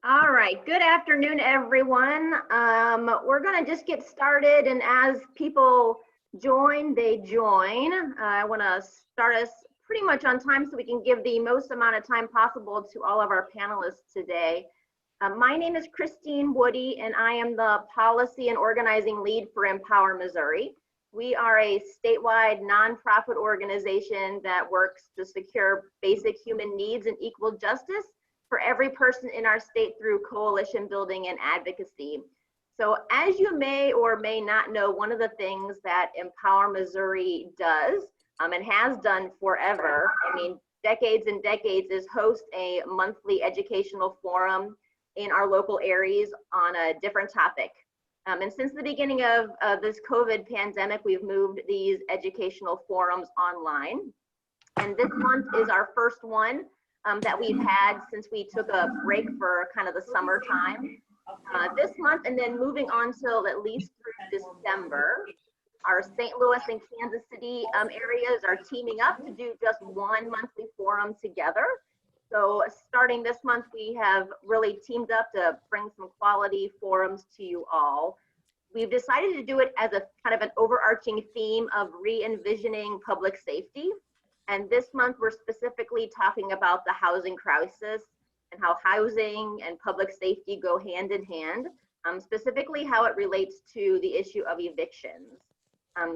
All right, good afternoon, everyone. We're gonna just get started, and as people join, they join. I wanna start us pretty much on time so we can give the most amount of time possible to all of our panelists today. My name is Christine Woody, and I am the Policy and Organizing Lead for Empower Missouri. We are a statewide nonprofit organization that works to secure basic human needs and equal justice for every person in our state through coalition building and advocacy. So as you may or may not know, one of the things that Empower Missouri does and has done forever, I mean, decades and decades, is host a monthly educational forum in our local areas on a different topic. And since the beginning of this COVID pandemic, we've moved these educational forums online. And this month is our first one that we've had since we took a break for kind of the summertime. This month, and then moving on till at least through December, our St. Louis and Kansas City areas are teaming up to do just one monthly forum together. So starting this month, we have really teamed up to bring some quality forums to you all. We've decided to do it as a kind of an overarching theme of re-envisioning public safety. And this month, we're specifically talking about the housing crisis and how housing and public safety go hand in hand, specifically how it relates to the issue of evictions.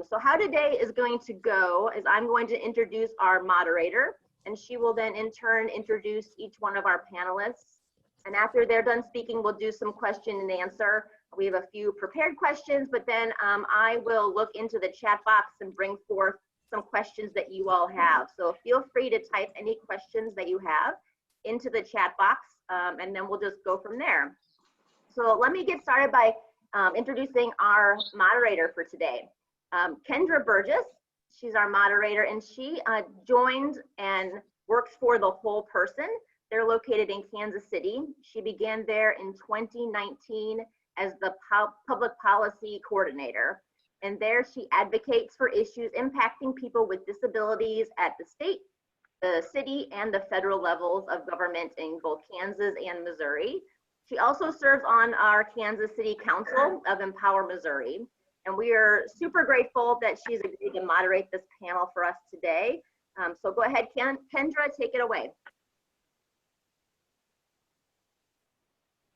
So how today is going to go is I'm going to introduce our moderator, and she will then in turn introduce each one of our panelists. And after they're done speaking, we'll do some question and answer. We have a few prepared questions, but then I will look into the chat box and bring forth some questions that you all have. So feel free to type any questions that you have into the chat box, and then we'll just go from there. So let me get started by introducing our moderator for today. Kendra Burgess, she's our moderator, and she joined and works for The Whole Person. They're located in Kansas City. She began there in 2019 as the public policy coordinator. And there she advocates for issues impacting people with disabilities at the state, the city, and the federal levels of government in both Kansas and Missouri. She also serves on our Kansas City Council of Empower Missouri. And we are super grateful that she's agreed to moderate this panel for us today. So go ahead, Kendra, take it away.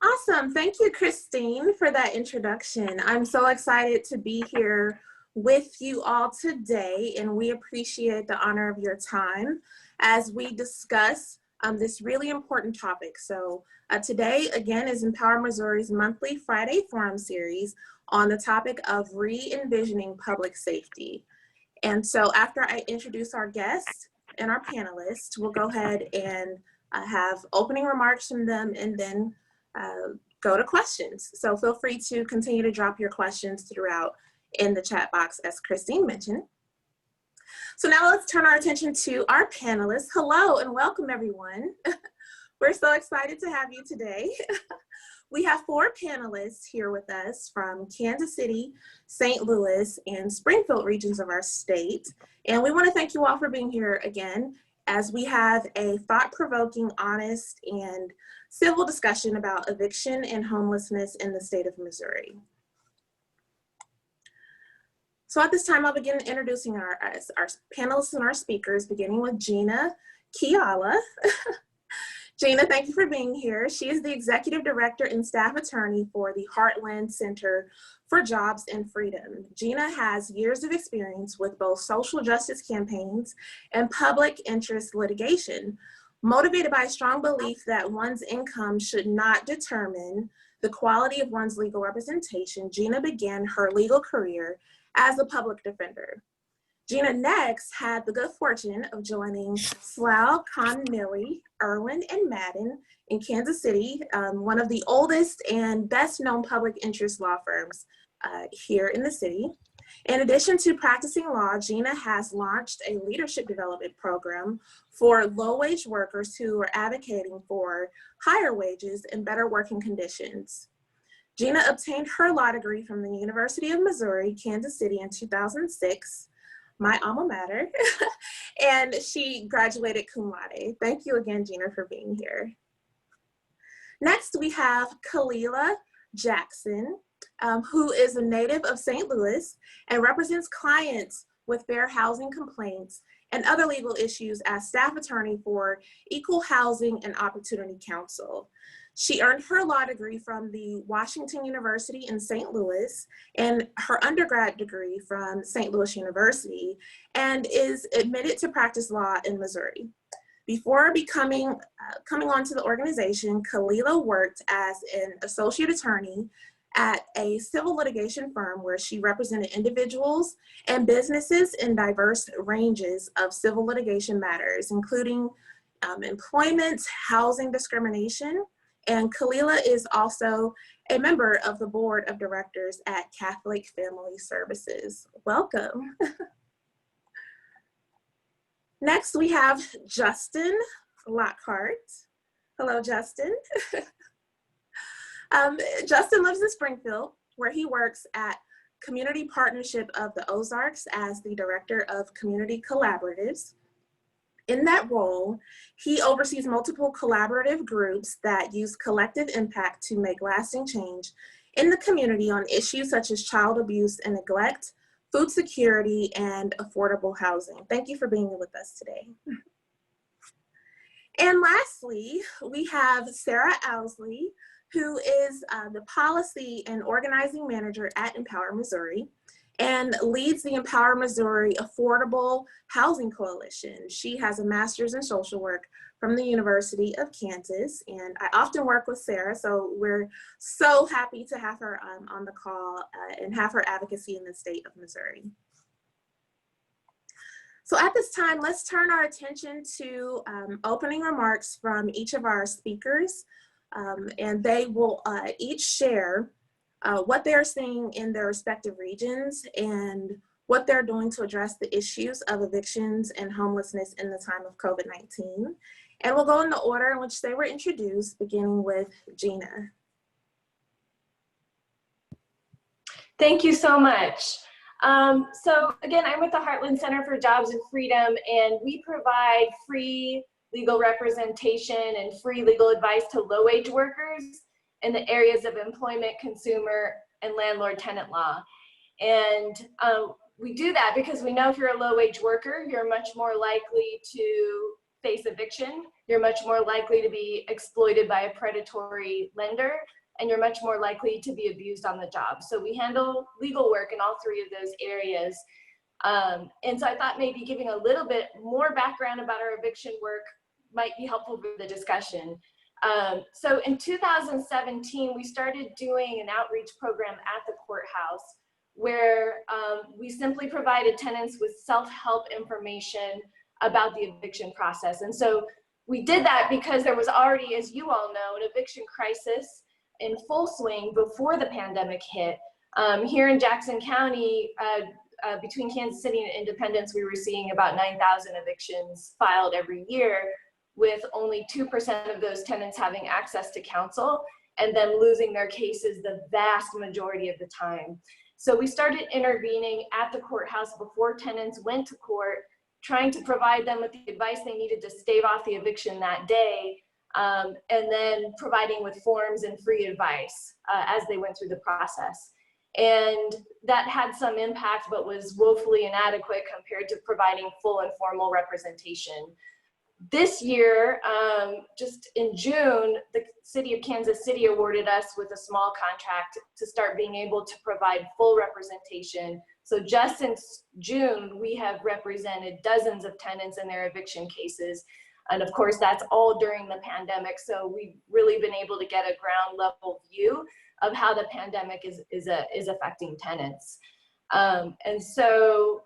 Awesome. Thank you, Christine, for that introduction. I'm so excited to be here with you all today, and we appreciate the honor of your time as we discuss this really important topic. So today, again, is Empower Missouri's monthly Friday Forum series on the topic of re-envisioning public safety. And so after I introduce our guests and our panelists, we'll go ahead and have opening remarks from them and then go to questions. So feel free to continue to drop your questions throughout in the chat box, as Christine mentioned. So now let's turn our attention to our panelists. Hello and welcome, everyone. We're so excited to have you today. We have 4 panelists here with us from Kansas City, St. Louis, and Springfield regions of our state. And we want to thank you all for being here again as we have a thought-provoking, honest, and civil discussion about eviction and homelessness in the state of Missouri. So at this time, I'll begin introducing our panelists and our speakers, beginning with Gina Chiala. Gina, thank you for being here. She is the Executive Director and Staff Attorney for the Heartland Center for Jobs and Freedom. Gina has years of experience with both social justice campaigns and public interest litigation. Motivated by a strong belief that one's income should not determine the quality of one's legal representation, Gina began her legal career as a public defender. Gina next had the good fortune of joining Slough, Connelly, Irwin, and Madden in Kansas City, one of the oldest and best known public interest law firms here in the city. In addition to practicing law, Gina has launched a leadership development program for low-wage workers who are advocating for higher wages and better working conditions. Gina obtained her law degree from the University of Missouri, Kansas City in 2006, my alma mater, and she graduated cum laude. Thank you again, Gina, for being here. Next, we have Kalila Jackson, who is a native of St. Louis and represents clients with fair housing complaints and other legal issues as staff attorney for Equal Housing and Opportunity Council. She earned her law degree from the Washington University in St. Louis and her undergrad degree from St. Louis University, and is admitted to practice law in Missouri. Before coming onto the organization, Kalila worked as an associate attorney at a civil litigation firm where she represented individuals and businesses in diverse ranges of civil litigation matters, including employment, housing discrimination, and Kalila is also a member of the board of directors at Catholic Family Services. Welcome. Next, we have Justin Lockhart. Hello, Justin. Justin lives in Springfield, where he works at Community Partnership of the Ozarks as the Director of Community Collaboratives. In that role, he oversees multiple collaborative groups that use collective impact to make lasting change in the community on issues such as child abuse and neglect, food security, and affordable housing. Thank you for being with us today. And lastly, we have Sarah Owsley, who is the Policy and Organizing Manager at Empower Missouri and leads the Empower Missouri Affordable Housing Coalition. She has a master's in social work from the University of Kansas, and I often work with Sarah, so we're so happy to have her on the call and have her advocacy in the state of Missouri. So at this time, let's turn our attention to opening remarks from each of our speakers, and they will each share what they're seeing in their respective regions and what they're doing to address the issues of evictions and homelessness in the time of COVID-19. And we'll go in the order in which they were introduced, beginning with Gina. Thank you so much. So again, I'm with the Heartland Center for Jobs and Freedom, and we provide free legal representation and free legal advice to low-wage workers in the areas of employment, consumer, and landlord-tenant law. And we do that because we know if you're a low-wage worker, you're much more likely to face eviction, you're much more likely to be exploited by a predatory lender, and you're much more likely to be abused on the job. So we handle legal work in all three of those areas. And so I thought maybe giving a little bit more background about our eviction work might be helpful for the discussion. So in 2017, we started doing an outreach program at the courthouse where we simply provided tenants with self-help information about the eviction process. And so we did that because there was already, as you all know, an eviction crisis in full swing before the pandemic hit. Here in Jackson County, between Kansas City and Independence, we were seeing about 9,000 evictions filed every year, with only 2% of those tenants having access to counsel and then losing their cases the vast majority of the time. So we started intervening at the courthouse before tenants went to court, trying to provide them with the advice they needed to stave off the eviction that day, and then providing with forms and free advice as they went through the process. And that had some impact, but was woefully inadequate compared to providing full and formal representation. This year, just in June, the city of Kansas City awarded us with a small contract to start being able to provide full representation. So just since June, we have represented dozens of tenants in their eviction cases. And of course, that's all during the pandemic. So we've really been able to get a ground level view of how the pandemic is affecting tenants. So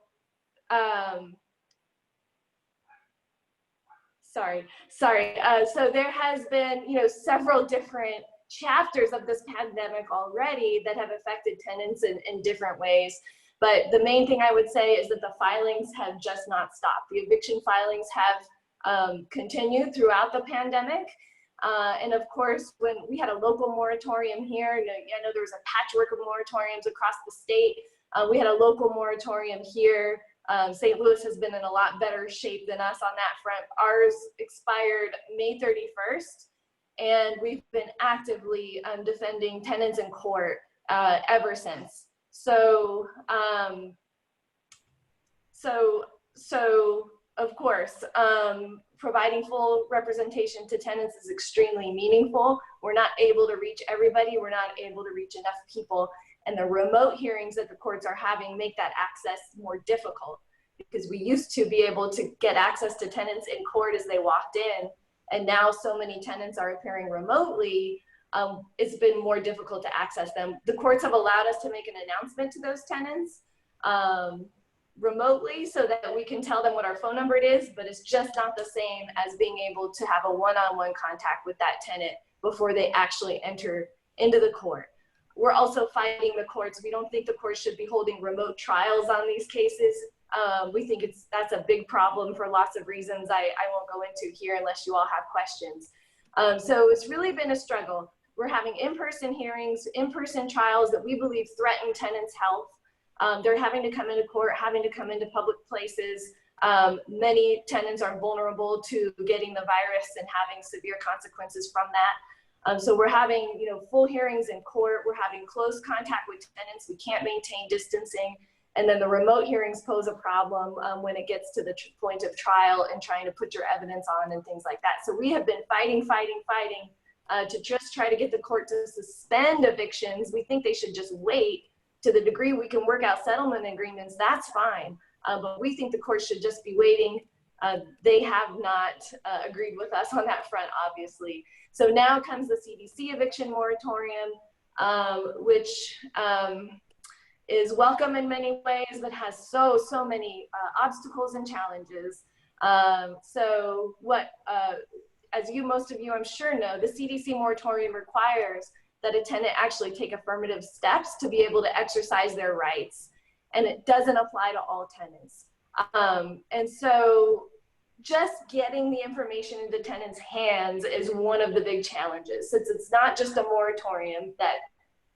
there has been, several different chapters of this pandemic already that have affected tenants in different ways. But the main thing I would say is that the filings have just not stopped. The eviction filings have continued throughout the pandemic. And of course, when we had a local moratorium here, I know there was a patchwork of moratoriums across the state. We had a local moratorium here. St. Louis has been in a lot better shape than us on that front. Ours expired May 31st. And we've been actively defending tenants in court ever since. So, of course, providing full representation to tenants is extremely meaningful. We're not able to reach everybody. We're not able to reach enough people. And the remote hearings that the courts are having make that access more difficult, because we used to be able to get access to tenants in court as they walked in. And now so many tenants are appearing remotely, it's been more difficult to access them. The courts have allowed us to make an announcement to those tenants remotely so that we can tell them what our phone number is, but it's just not the same as being able to have a one-on-one contact with that tenant before they actually enter into the court. We're also fighting the courts. We don't think the courts should be holding remote trials on these cases. We think that's a big problem for lots of reasons I won't go into here unless you all have questions. So it's really been a struggle. We're having in-person hearings, in-person trials that we believe threaten tenants' health. They're having to come into court, having to come into public places. Many tenants are vulnerable to getting the virus and having severe consequences from that. So we're having, full hearings in court. We're having close contact with tenants. We can't maintain distancing. And then the remote hearings pose a problem when it gets to the point of trial and trying to put your evidence on and things like that. So we have been fighting to just try to get the court to suspend evictions. We think they should just wait. To the degree we can work out settlement agreements, that's fine. But we think the court should just be waiting. They have not agreed with us on that front, obviously. So now comes the CDC eviction moratorium, which is welcome in many ways, but has so many obstacles and challenges. So what, as most of you I'm sure know, the CDC moratorium requires that a tenant actually take affirmative steps to be able to exercise their rights. And it doesn't apply to all tenants. And so just getting the information into tenants' hands is one of the big challenges. Since it's not just a moratorium that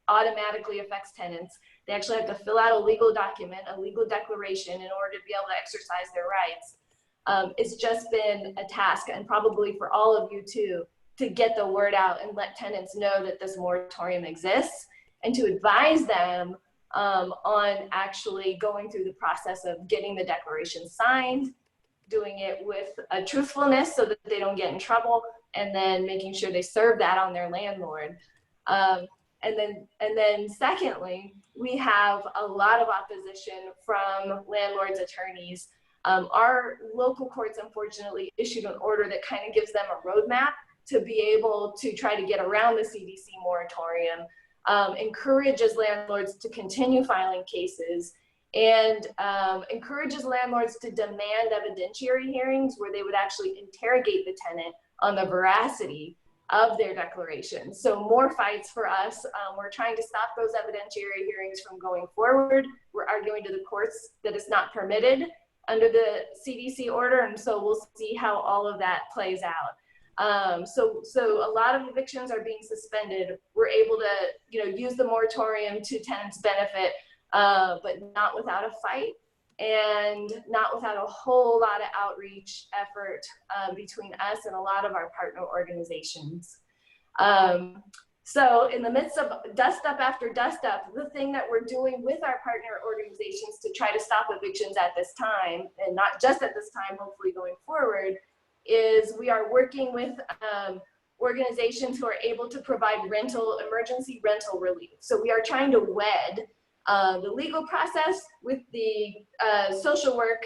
automatically affects tenants, they actually have to fill out a legal document, a legal declaration in order to be able to exercise their rights. It's just been a task, and probably for all of you too, to get the word out and let tenants know that this moratorium exists, and to advise them on actually going through the process of getting the declaration signed, doing it with a truthfulness so that they don't get in trouble, and then making sure they serve that on their landlord. And then secondly, we have a lot of opposition from landlords' attorneys. Our local courts unfortunately issued an order that kind of gives them a roadmap to be able to try to get around the CDC moratorium, encourages landlords to continue filing cases, and encourages landlords to demand evidentiary hearings where they would actually interrogate the tenant on the veracity of their declaration. So more fights for us. We're trying to stop those evidentiary hearings from going forward. We're arguing to the courts that it's not permitted under the CDC order, and so we'll see how all of that plays out. So a lot of evictions are being suspended. We're able to, use the moratorium to tenants' benefit, but not without a fight and not without a whole lot of outreach effort between us and a lot of our partner organizations. So in the midst of dust up after dust up, the thing that we're doing with our partner organizations to try to stop evictions at this time, and not just at this time, hopefully going forward, is we are working with organizations who are able to provide emergency rental relief. So we are trying to wed the legal process with the social work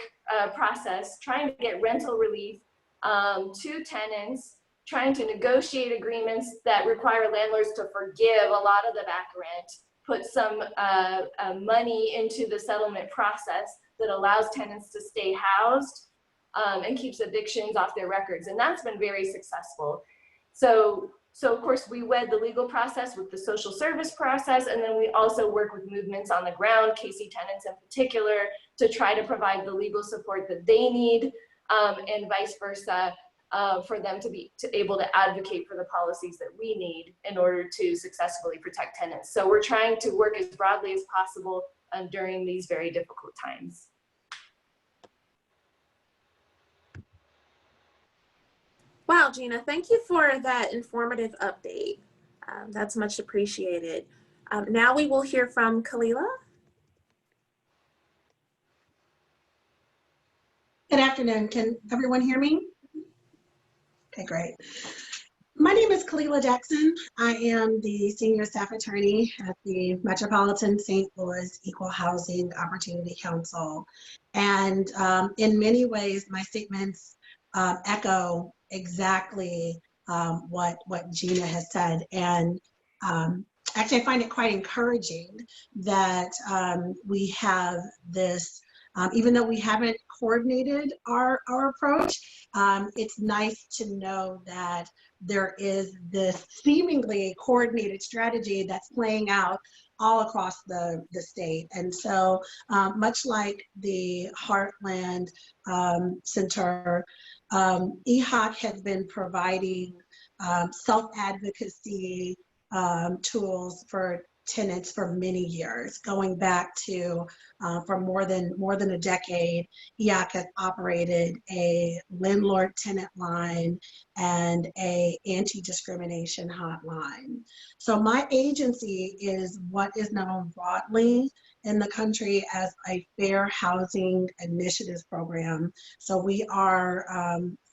process, trying to get rental relief to tenants, trying to negotiate agreements that require landlords to forgive a lot of the back rent, put some money into the settlement process that allows tenants to stay housed and keeps evictions off their records. And that's been very successful. So of course we wed the legal process with the social service process, and then we also work with movements on the ground, KC tenants in particular, to try to provide the legal support that they need, and vice versa, for them to be able to advocate for the policies that we need in order to successfully protect tenants. So we're trying to work as broadly as possible during these very difficult times. Wow, Gina, thank you for that informative update. That's much appreciated. Now we will hear from Kalila. Good afternoon. Can everyone hear me? Okay, great. My name is Kalila Jackson. I am the Senior Staff Attorney at the Metropolitan St. Louis Equal Housing Opportunity Council. And in many ways, my statements echo exactly what Gina has said. And actually, I find it quite encouraging that we have this, even though we haven't coordinated our approach, it's nice to know that there is this seemingly coordinated strategy that's playing out all across the state. And so much like the Heartland Center, EHOC has been providing self-advocacy tools for tenants for many years, going back to for more than a decade. EHOC has operated a landlord-tenant line and a anti-discrimination hotline. So my agency is what is known broadly in the country as a Fair Housing Initiatives Program. So we are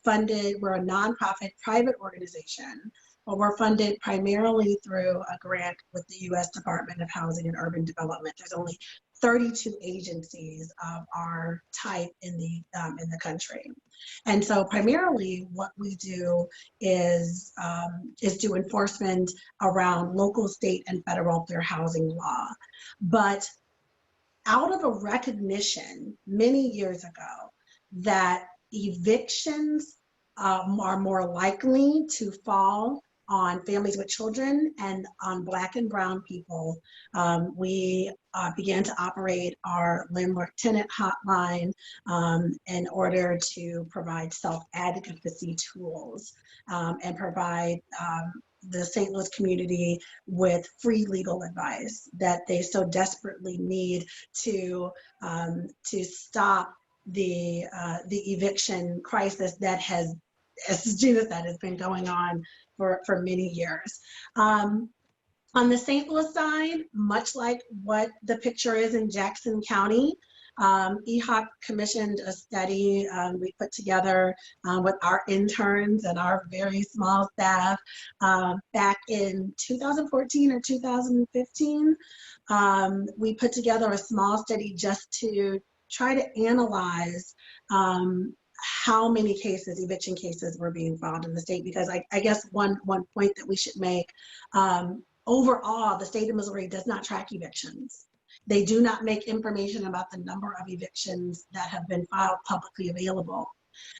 funded, we're a nonprofit private organization, but we're funded primarily through a grant with the U.S. Department of Housing and Urban Development. There's only 32 agencies of our type in the country. And so primarily what we do is do enforcement around local, state, and federal fair housing law. But out of a recognition many years ago that evictions are more likely to fall on families with children and on Black and Brown people, we began to operate our landlord-tenant hotline in order to provide self-advocacy tools and provide the St. Louis community with free legal advice that they so desperately need to stop the eviction crisis that has, as Gina said, has been going on for many years. On the St. Louis side, much like what the picture is in Jackson County, EHOC commissioned a study we put together with our interns and our very small staff back in 2014 or 2015. We put together a small study just to try to analyze how many cases, eviction cases, were being filed in the state, because I guess one point that we should make, overall, the state of Missouri does not track evictions. They do not make information about the number of evictions that have been filed publicly available.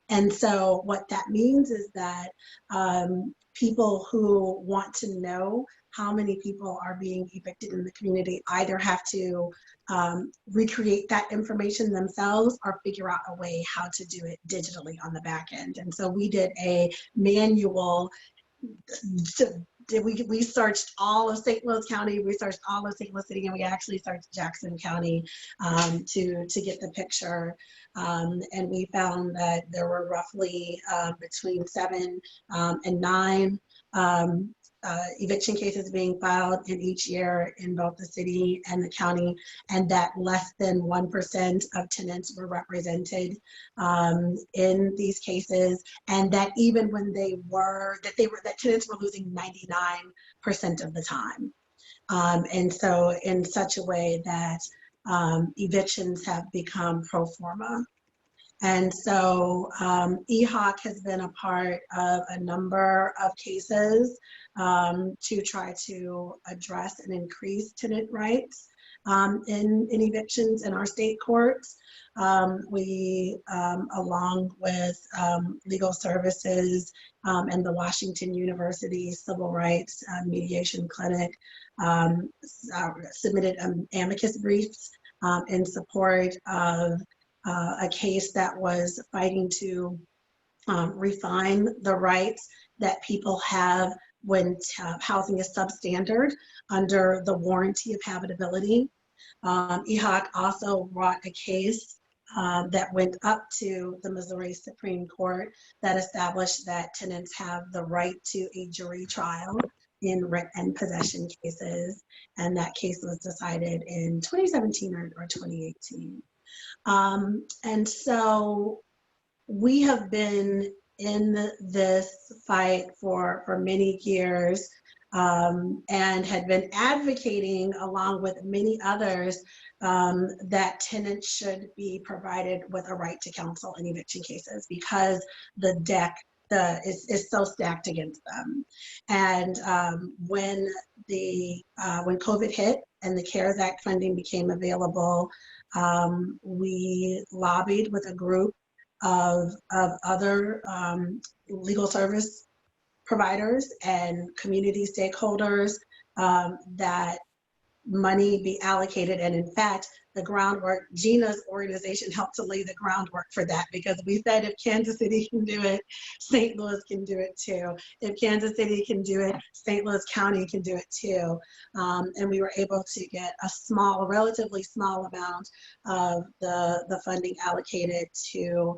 And so what that means is that people who want to know how many people are being evicted in the community either have to recreate that information themselves or figure out a way how to do it digitally on the back end. And so we did a manual, we searched all of St. Louis County, we searched all of St. Louis City, and we actually searched Jackson County to get the picture. And we found that there were roughly between 7 and 9 eviction cases being filed in each year in both the city and the county, and that less than 1% of tenants were represented in these cases, and that even when that tenants were losing 99% of the time. And so in such a way that evictions have become pro forma. And so EHOC has been a part of a number of cases to try to address and increase tenant rights in evictions in our state courts. We, along with legal services and the Washington University Civil Rights Mediation Clinic, submitted amicus briefs in support of a case that was fighting to refine the rights that people have when housing is substandard under the warranty of habitability. EHOC also brought a case that went up to the Missouri Supreme Court that established that tenants have the right to a jury trial in rent and possession cases. And that case was decided in 2017 or 2018. And so we have been in this fight for many years, and had been advocating along with many others that tenants should be provided with a right to counsel in eviction cases because the deck is so stacked against them. And when COVID hit and the CARES Act funding became available, we lobbied with a group of other legal service providers and community stakeholders that money be allocated. And in fact, the groundwork, Gina's organization helped to lay the groundwork for that, because we said if Kansas City can do it, St. Louis can do it too. If Kansas City can do it, St. Louis County can do it too. And we were able to get a small, relatively small amount of the funding allocated to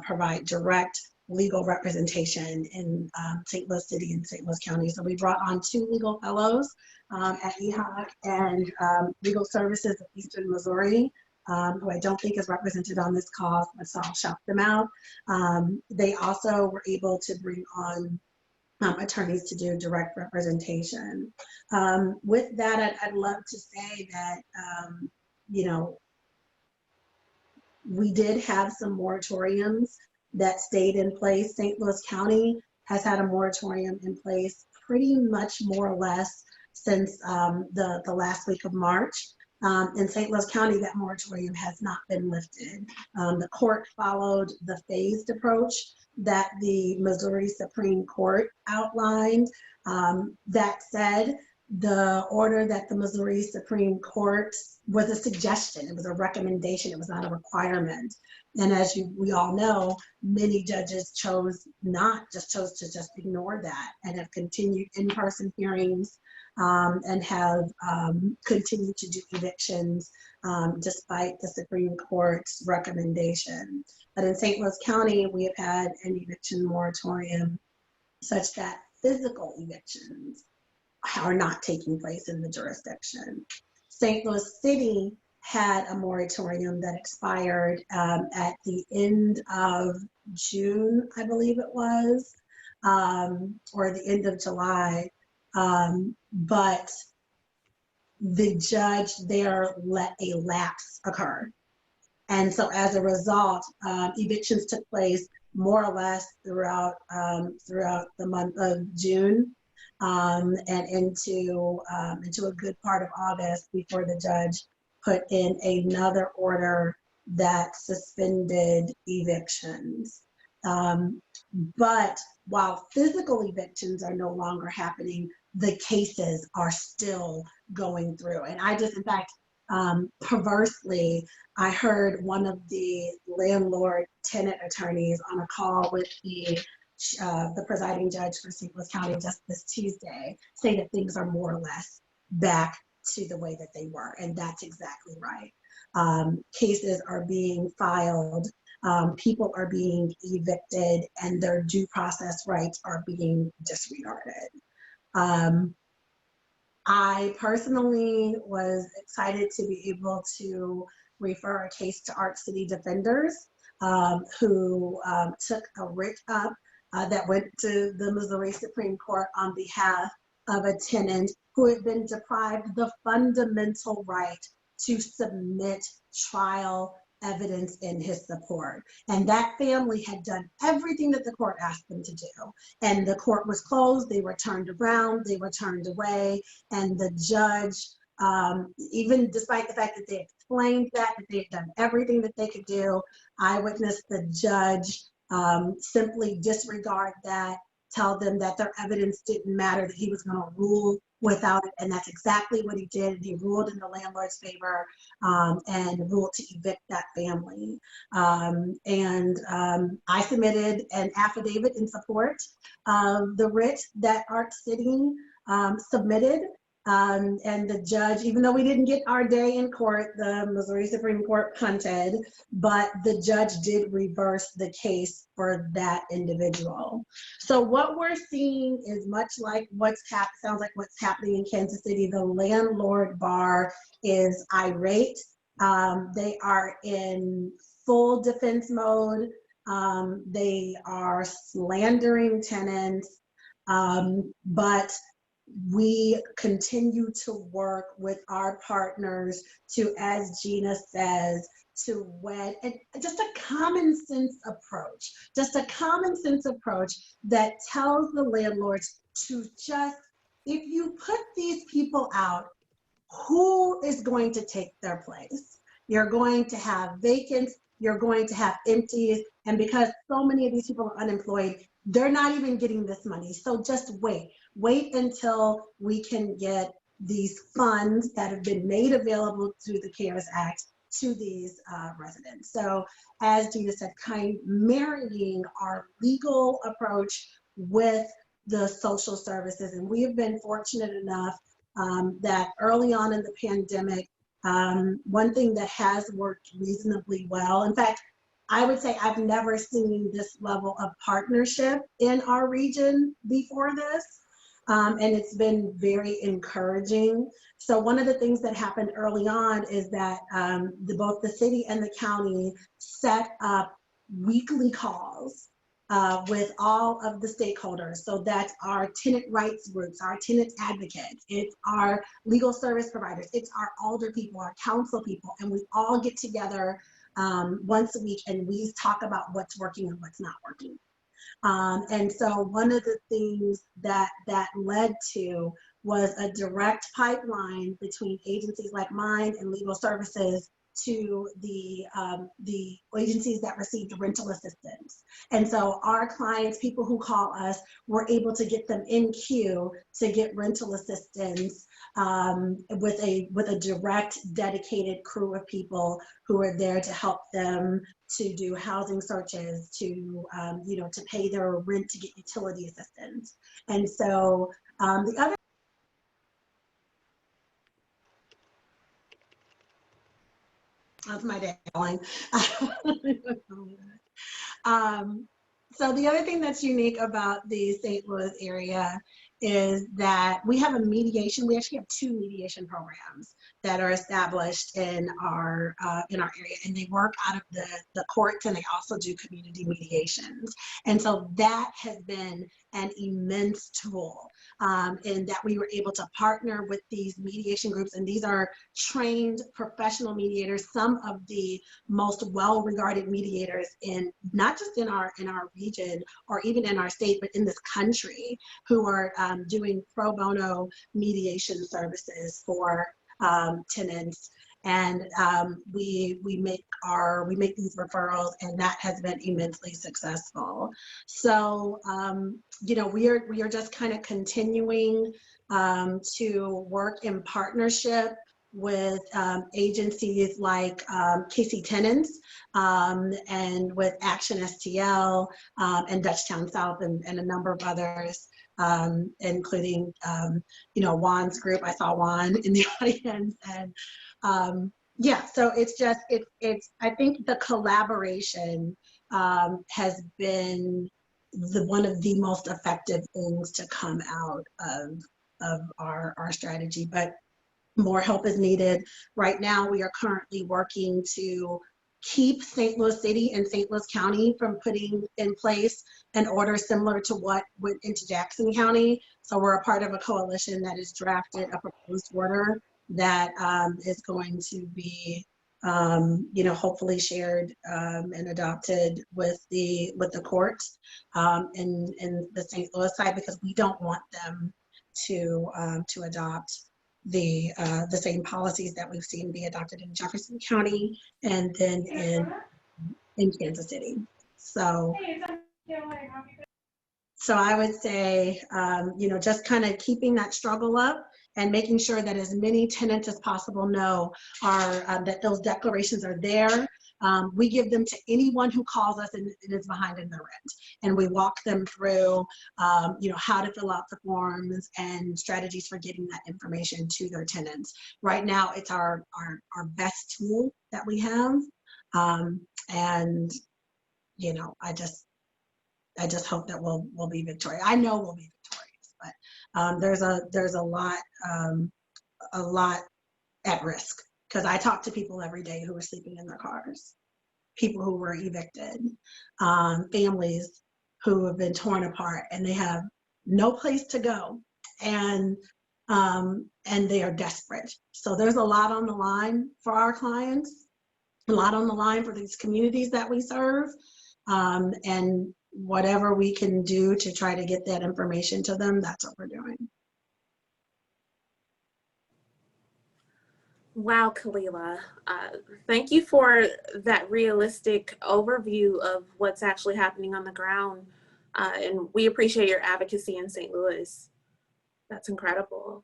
provide direct legal representation in St. Louis City and St. Louis County. So we brought on 2 legal fellows at EHOC and Legal Services of Eastern Missouri, who I don't think is represented on this call, so I'll shout them out. They also were able to bring on attorneys to do direct representation. With that, I'd love to say that, you know, we did have some moratoriums that stayed in place. St. Louis County has had a moratorium in place pretty much more or less since the last week of March. In St. Louis County, that moratorium has not been lifted. The court followed the phased approach that the Missouri Supreme Court outlined. That said, the order that the Missouri Supreme Court was a suggestion, it was a recommendation, it was not a requirement. And as we all know, many judges chose to just ignore that and have continued in-person hearings and have continued to do evictions despite the Supreme Court's recommendation. But in St. Louis County, we have had an eviction moratorium such that physical evictions are not taking place in the jurisdiction. St. Louis City had a moratorium that expired at the end of June, I believe it was, or the end of July. But the judge there let a lapse occur. And so as a result, evictions took place more or less throughout the month of June and into a good part of August before the judge put in another order that suspended evictions. But while physical evictions are no longer happening, the cases are still going through. And I just, in fact, perversely, I heard one of the landlord tenant attorneys on a call with the presiding judge for St. Louis County just this Tuesday say that things are more or less back to the way that they were. And that's exactly right. Cases are being filed, people are being evicted, and their due process rights are being disregarded. I personally was excited to be able to refer a case to Arch City Defenders, who took a writ up that went to the Missouri Supreme Court on behalf of a tenant who had been deprived the fundamental right to submit trial evidence in his support. And that family had done everything that the court asked them to do. And the court was closed, they were turned around, they were turned away, and the judge, even despite the fact that they explained that they had done everything that they could do, I witnessed the judge simply disregard that, tell them that their evidence didn't matter, that he was going to rule without it, and that's exactly what he did. He ruled in the landlord's favor and ruled to evict that family. I submitted an affidavit in support of the writ that Arch City submitted, And the judge, even though we didn't get our day in court, the Missouri Supreme Court punted, but the judge did reverse the case for that individual. So what we're seeing is much like sounds like what's happening in Kansas City. The landlord bar is irate. They are in full defense mode. They are slandering tenants, but we continue to work with our partners to, as Gina says, to wed, and just a common sense approach, that tells the landlords to just, if you put these people out, who is going to take their place? You're going to have vacants, you're going to have empties, and because so many of these people are unemployed, they're not even getting this money. So just wait until we can get these funds that have been made available through the CARES Act to these residents. So as Gina said, marrying our legal approach with the social services. And we have been fortunate enough that early on in the pandemic, one thing that has worked reasonably well, in fact, I would say I've never seen this level of partnership in our region before this, and it's been very encouraging. So one of the things that happened early on is that both the city and the county set up weekly calls with all of the stakeholders. So that's our tenant rights groups, our tenant advocates, it's our legal service providers, it's our older people, our council people, and we all get together once a week and we talk about what's working and what's not working. And so one of the things that led to was a direct pipeline between agencies like mine and legal services to the agencies that received rental assistance. And so our clients, people who call us, were able to get them in queue to get rental assistance with a direct, dedicated crew of people who are there to help them to do housing searches, to to pay their rent, to get utility assistance. And so the other that's my day going. So the other thing that's unique about the St. Louis area is that we have mediation. We actually have 2 mediation programs that are established in our area, and they work out of the courts, and they also do community mediations. And so that has been an immense tool in that we were able to partner with these mediation groups, and these are trained professional mediators, some of the most well-regarded mediators in not just in our region or even in our state, but in this country, who are doing pro bono mediation services for tenants. And we make these referrals, and that has been immensely successful. So we are just kind of continuing to work in partnership with agencies like KC Tenants and with Action STL and Dutchtown South and a number of others, including Juan's group. I saw Juan in the audience, and yeah, so it's I think the collaboration has been one of the most effective things to come out of our strategy, but more help is needed. Right now, we are currently working to keep St. Louis City and St. Louis County from putting in place an order similar to what went into Jackson County. So we're a part of a coalition that has drafted a proposed order that is going to be hopefully shared and adopted with the courts in the St. Louis side, because we don't want them to adopt the same policies that we've seen be adopted in Jefferson County and then in Kansas City. So I would say, just kind of keeping that struggle up and making sure that as many tenants as possible know that those declarations are there, we give them to anyone who calls us and is behind in their rent. And we walk them through, how to fill out the forms and strategies for getting that information to their tenants. Right now, it's our best tool that we have. And, I just hope that we'll be victorious. I know we'll be victorious, but there's a lot at risk, because I talk to people every day who are sleeping in their cars, people who were evicted, families who have been torn apart and they have no place to go, and they are desperate. So there's a lot on the line for our clients, a lot on the line for these communities that we serve, and whatever we can do to try to get that information to them, that's what we're doing. Wow, Kalila. Thank you for that realistic overview of what's actually happening on the ground. And we appreciate your advocacy in St. Louis. That's incredible.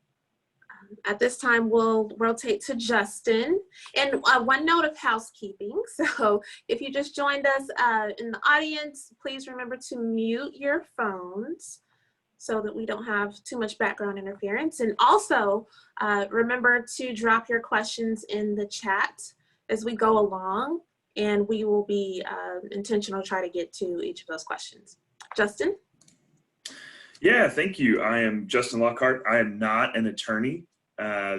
At this time, we'll rotate to Justin. And one note of housekeeping. So if you just joined us in the audience, please remember to mute your phones so that we don't have too much background interference. And also remember to drop your questions in the chat as we go along, and we will be intentional to try to get to each of those questions. Justin? Yeah, thank you. I am Justin Lockhart. I am not an attorney.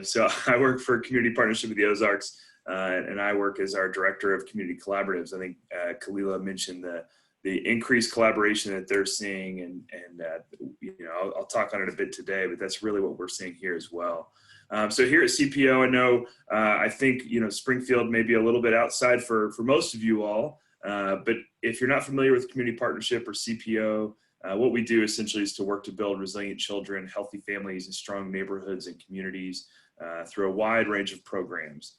So I work for Community Partnership of the Ozarks, and I work as our Director of Community Collaboratives. I think Kalila mentioned the increased collaboration that they're seeing, and I'll talk on it a bit today, but that's really what we're seeing here as well. So here at CPO, I know, I think, Springfield may be a little bit outside for most of you all, but if you're not familiar with community partnership or CPO, what we do essentially is to work to build resilient children, healthy families, and strong neighborhoods and communities through a wide range of programs.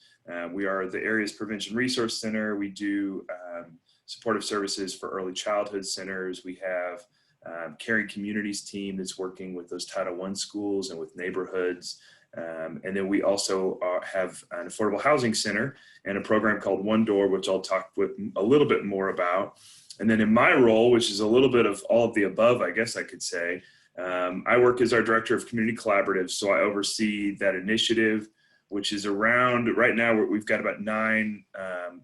We are the area's prevention resource center. We do supportive services for early childhood centers. We have Caring Communities team that's working with those Title I schools and with neighborhoods. And then we also have an affordable housing center and a program called One Door, which I'll talk with a little bit more about. And then in my role, which is a little bit of all of the above, I guess I could say, I work as our Director of Community Collaboratives. So I oversee that initiative, which is around, right now we've got about 9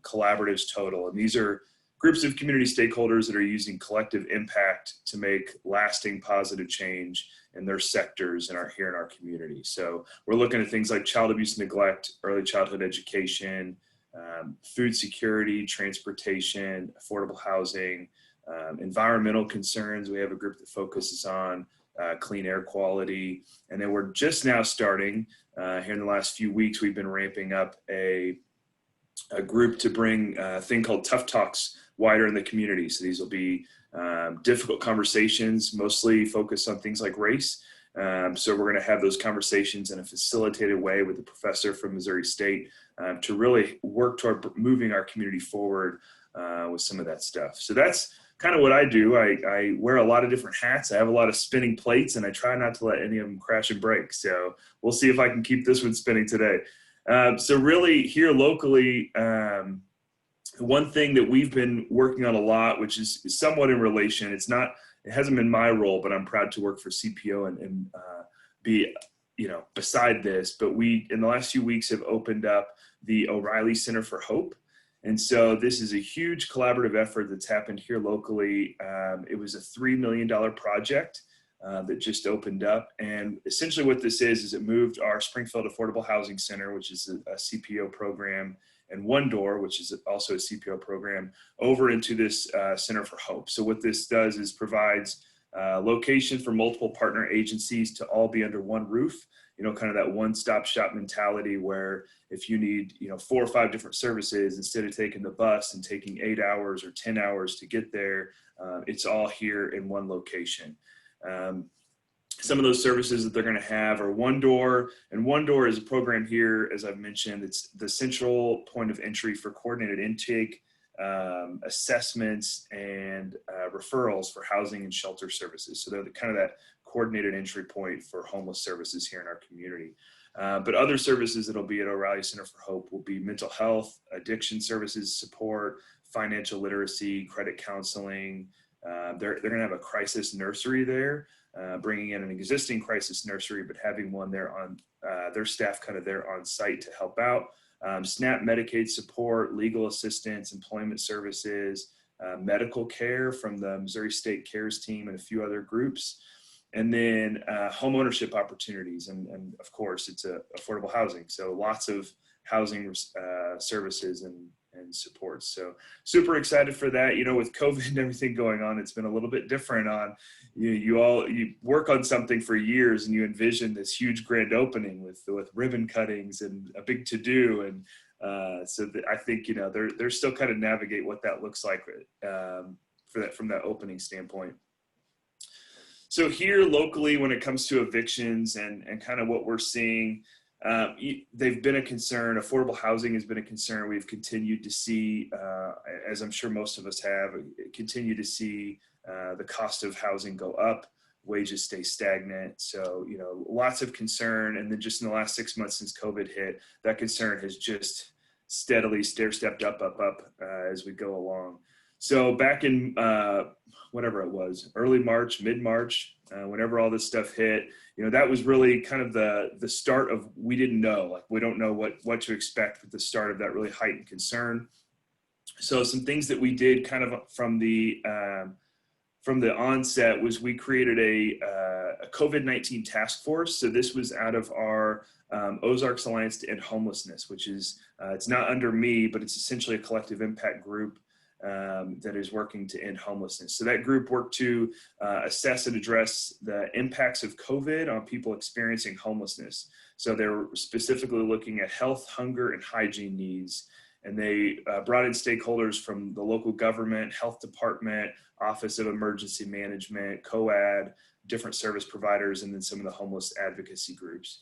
collaboratives total. And these are groups of community stakeholders that are using collective impact to make lasting positive change in their sectors here in our community. So we're looking at things like child abuse and neglect, early childhood education, food security, transportation, affordable housing, environmental concerns. We have a group that focuses on clean air quality. And then we're just now starting, here in the last few weeks, we've been ramping up a group to bring a thing called Tough Talks wider in the community. So these will be difficult conversations, mostly focused on things like race. So we're going to have those conversations in a facilitated way with a professor from Missouri State to really work toward moving our community forward with some of that stuff. So that's kind of what I do. I wear a lot of different hats. I have a lot of spinning plates, and I try not to let any of them crash and break. So we'll see if I can keep this one spinning today. So really here locally, one thing that we've been working on a lot, which is somewhat in relation, it hasn't been my role, but I'm proud to work for CPO and be, beside this, but we, in the last few weeks, have opened up the O'Reilly Center for Hope. And so this is a huge collaborative effort that's happened here locally. It was a $3 million project that just opened up. And essentially what this is it moved our Springfield Affordable Housing Center, which is a CPO program, and One Door, which is also a CPO program, over into this Center for Hope. So what this does is provides location for multiple partner agencies to all be under one roof, kind of that one-stop shop mentality where if you need, 4 or 5 different services, instead of taking the bus and taking 8 hours or 10 hours to get there, it's all here in one location. Some of those services that they're going to have are One Door, and One Door is a program here, as I've mentioned, it's the central point of entry for coordinated intake, assessments, and referrals for housing and shelter services. So they're kind of that coordinated entry point for homeless services here in our community. But other services that'll be at O'Reilly Center for Hope will be mental health, addiction services support, financial literacy, credit counseling. They're going to have a crisis nursery there, bringing in an existing crisis nursery, but having one there on their staff kind of there on site to help out. SNAP Medicaid support, legal assistance, employment services, medical care from the Missouri State CARES team and a few other groups. And then home ownership opportunities. And of course, it's affordable housing. So lots of housing services and supports. So super excited for that. With COVID and everything going on, it's been a little bit different on, you work on something for years and you envision this huge grand opening with ribbon cuttings and a big to-do. And so I think, they're still kind of navigate what that looks like from that opening standpoint. So here locally, when it comes to evictions and kind of what we're seeing, they've been a concern. Affordable housing has been a concern. We've continued to see, as I'm sure most of us have, continue to see the cost of housing go up, wages stay stagnant. So, lots of concern. And then just in the last 6 months since COVID hit, that concern has just steadily stair-stepped up as we go along. So back in whatever it was, early March, mid-March, whenever all this stuff hit, that was really kind of the start of, we didn't know, like we don't know what to expect with the start of that really heightened concern. So some things that we did kind of from the onset was we created a COVID-19 task force. So this was out of our Ozarks Alliance to End Homelessness, which is, it's not under me, but it's essentially a collective impact group that is working to end homelessness. So that group worked to assess and address the impacts of COVID on people experiencing homelessness. So they're specifically looking at health, hunger, and hygiene needs. And they brought in stakeholders from the local government, health department, Office of Emergency Management, COAD, different service providers, and then some of the homeless advocacy groups.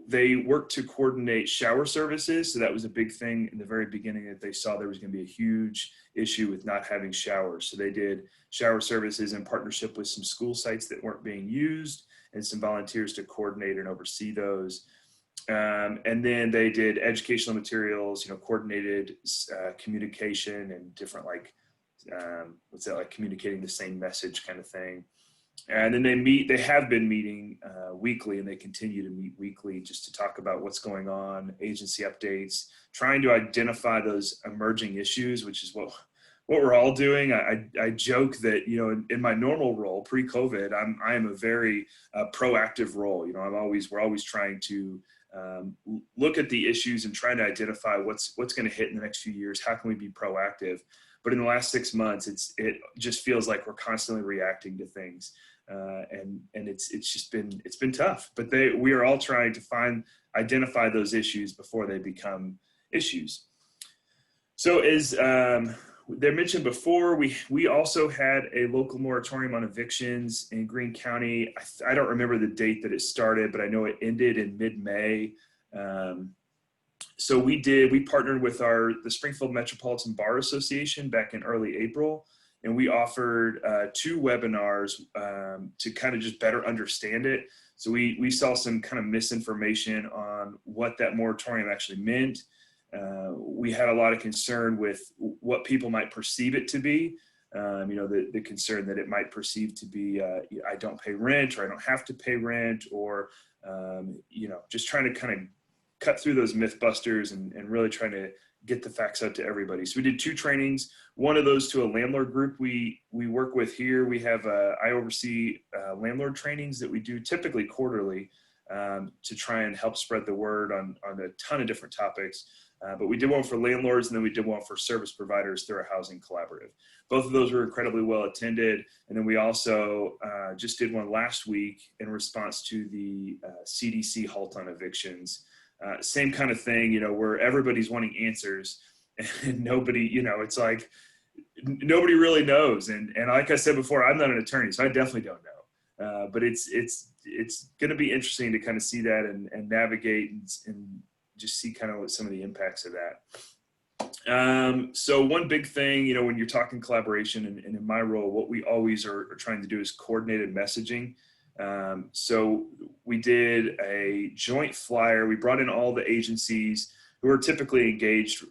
They worked to coordinate shower services. So that was a big thing in the very beginning, that they saw there was going to be a huge issue with not having showers. So they did shower services in partnership with some school sites that weren't being used and some volunteers to coordinate and oversee those. And then they did educational materials, coordinated communication and different communicating the same message kind of thing. And then they have been meeting weekly, and they continue to meet weekly just to talk about what's going on, agency updates, trying to identify those emerging issues, which is what we're all doing. I joke that, in my normal role pre-COVID, I am a very proactive role. We're always trying to look at the issues and trying to identify what's going to hit in the next few years. How can we be proactive? But in the last 6 months, it just feels like we're constantly reacting to things, and it's been tough. But we are all trying to identify those issues before they become issues. So as they mentioned before, we also had a local moratorium on evictions in Greene County. I don't remember the date that it started, but I know it ended in mid-May. So we partnered with the Springfield Metropolitan Bar Association back in early April, and we offered 2 webinars to kind of just better understand it. So we saw some kind of misinformation on what that moratorium actually meant. We had a lot of concern with what people might perceive it to be. The concern that it might perceive to be, I don't pay rent, or I don't have to pay rent, or, just trying to kind of cut through those mythbusters and really trying to get the facts out to everybody. So we did 2 trainings, one of those to a landlord group we work with here. We have, I oversee landlord trainings that we do typically quarterly to try and help spread the word on a ton of different topics. But we did one for landlords, and then we did one for service providers through our housing collaborative. Both of those were incredibly well attended. And then we also just did one last week in response to the CDC halt on evictions. Same kind of thing, where everybody's wanting answers, and nobody, it's like nobody really knows. And like I said before, I'm not an attorney, so I definitely don't know. But it's going to be interesting to kind of see that and navigate and just see kind of what some of the impacts of that. So one big thing, when you're talking collaboration and in my role, what we always are trying to do is coordinated messaging. So we did a joint flyer. We brought in all the agencies who are typically engaged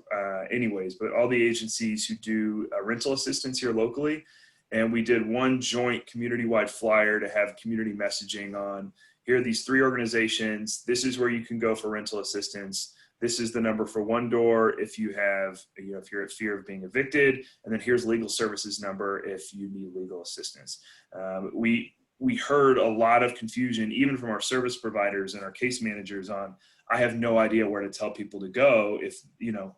anyways, but all the agencies who do rental assistance here locally. And we did one joint community-wide flyer to have community messaging on, here are these 3 organizations. This is where you can go for rental assistance. This is the number for One Door if you have, if you're at fear of being evicted. And then here's legal services number if you need legal assistance. We heard a lot of confusion, even from our service providers and our case managers on, I have no idea where to tell people to go. If,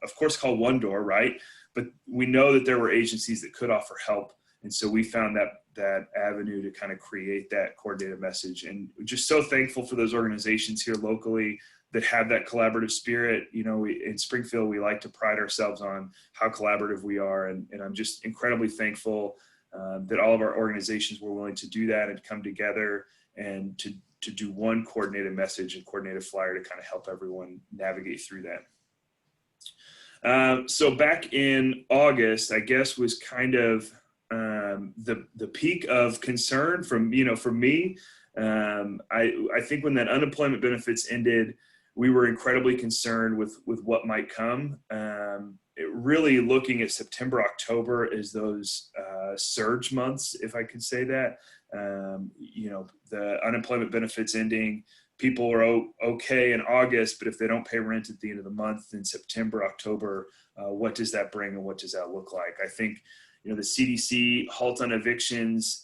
of course, call One Door, right? But we know that there were agencies that could offer help. And so we found that avenue to kind of create that coordinated message. And just so thankful for those organizations here locally that have that collaborative spirit. In Springfield, we like to pride ourselves on how collaborative we are. And I'm just incredibly thankful that all of our organizations were willing to do that and come together and to do one coordinated message and coordinated flyer to kind of help everyone navigate through that. So back in August, I guess, was kind of the peak of concern from me. I think when that unemployment benefits ended, we were incredibly concerned with what might come. Really looking at September, October as those surge months, if I could say that. The unemployment benefits ending, people are okay in August, but if they don't pay rent at the end of the month in September, October, what does that bring and what does that look like? I think, the CDC halt on evictions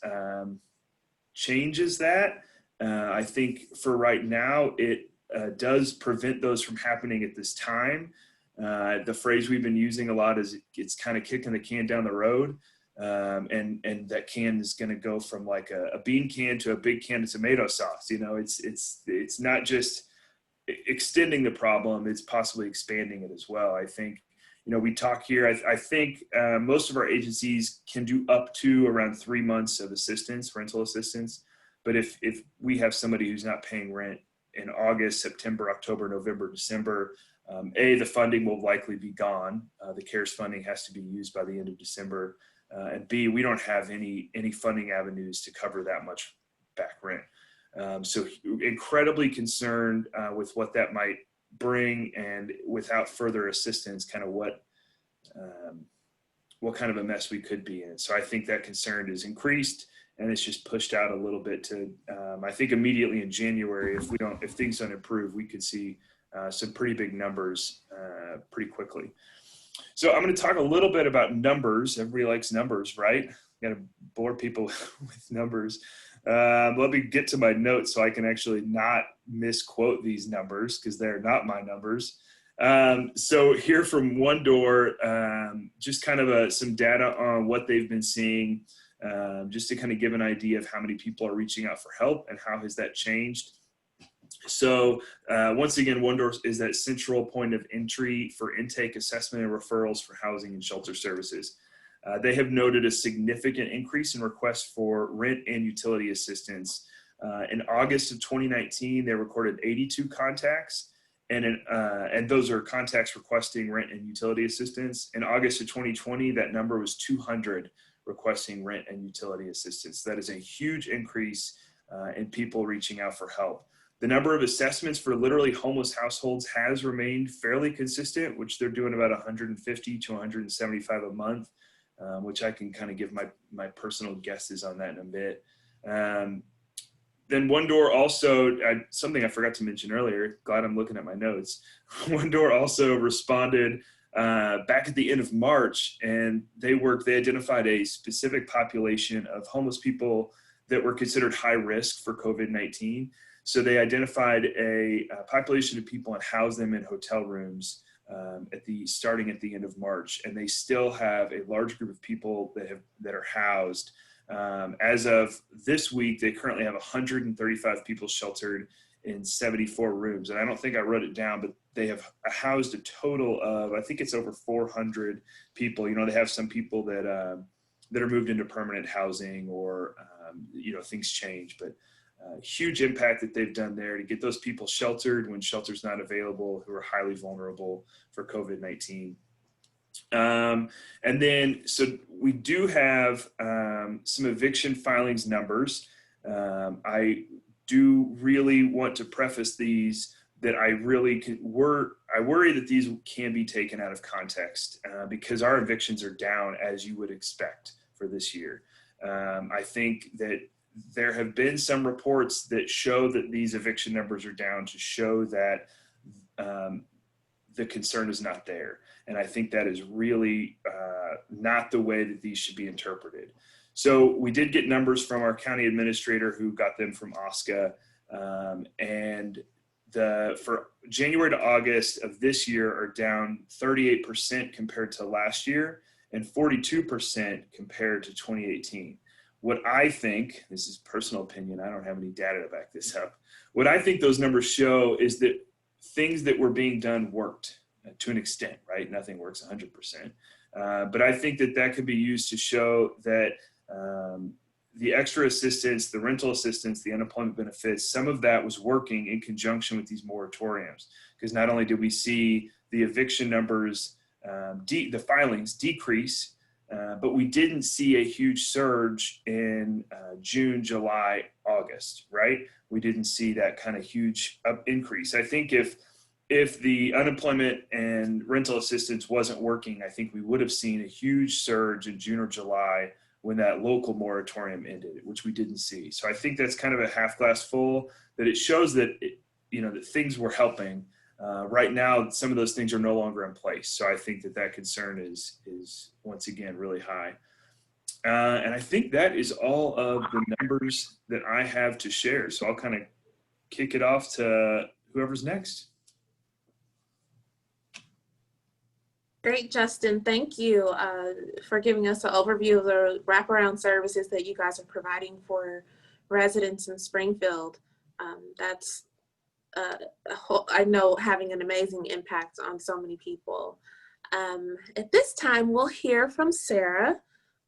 changes that. I think for right now, it does prevent those from happening at this time. The phrase we've been using a lot is it's kind of kicking the can down the road. And that can is going to go from like a bean can to a big can of tomato sauce. It's not just extending the problem, it's possibly expanding it as well. I think, we talk here, I think most of our agencies can do up to around 3 months of assistance, rental assistance. But if we have somebody who's not paying rent in August, September, October, November, December, the funding will likely be gone. The CARES funding has to be used by the end of December. And B, we don't have any funding avenues to cover that much back rent. So incredibly concerned with what that might bring, and without further assistance, kind of what kind of a mess we could be in. So I think that concern is increased, and it's just pushed out a little bit to, I think immediately in January, if things don't improve, we could see some pretty big numbers pretty quickly. So I'm going to talk a little bit about numbers. Everybody likes numbers, right? Got to bore people with numbers. Let me get to my notes so I can actually not misquote these numbers, because they're not my numbers. So here from One Door, just kind of some data on what they've been seeing, just to kind of give an idea of how many people are reaching out for help and how has that changed. So once again, One Door is that central point of entry for intake, assessment, and referrals for housing and shelter services. They have noted a significant increase in requests for rent and utility assistance. In August of 2019, they recorded 82 contacts, and those are contacts requesting rent and utility assistance. In August of 2020, that number was 200 requesting rent and utility assistance. That is a huge increase in people reaching out for help. The number of assessments for literally homeless households has remained fairly consistent, which they're doing about 150 to 175 a month. Which I can kind of give my personal guesses on that in a bit. Then One Door also, something I forgot to mention earlier, glad I'm looking at my notes. One Door also responded back at the end of March, and they identified a specific population of homeless people that were considered high risk for COVID-19. So they identified a population of people and housed them in hotel rooms starting at the end of March, and they still have a large group of people that are housed. As of this week, they currently have 135 people sheltered in 74 rooms, and I don't think I wrote it down, but they have housed a total of, I think it's over 400 people. They have some people that are moved into permanent housing, or things change, but huge impact that they've done there to get those people sheltered when shelter's not available, who are highly vulnerable for COVID-19. And then, so we do have some eviction filings numbers. I do really want to preface these that I worry that these can be taken out of context because our evictions are down as you would expect for this year. I think that there have been some reports that show that these eviction numbers are down to show that the concern is not there. And I think that is really not the way that these should be interpreted. So we did get numbers from our county administrator who got them from OSCA. And for January to August of this year are down 38% compared to last year and 42% compared to 2018. What I think, this is personal opinion, I don't have any data to back this up. What I think those numbers show is that things that were being done worked to an extent, right? Nothing works 100%. But I think that that could be used to show that the extra assistance, the rental assistance, the unemployment benefits, some of that was working in conjunction with these moratoriums. Because not only did we see the eviction numbers, the filings decrease, but we didn't see a huge surge in June, July, August, right? We didn't see that kind of huge increase. I think if the unemployment and rental assistance wasn't working, I think we would have seen a huge surge in June or July when that local moratorium ended, which we didn't see. So I think that's kind of a half glass full, that it shows that, that things were helping. Right now, some of those things are no longer in place. So I think that concern is once again, really high. And I think that is all of the numbers that I have to share. So I'll kind of kick it off to whoever's next. Great, Justin. Thank you for giving us an overview of the wraparound services that you guys are providing for residents in Springfield. That's, I know, having an amazing impact on so many people. At this time, we'll hear from Sarah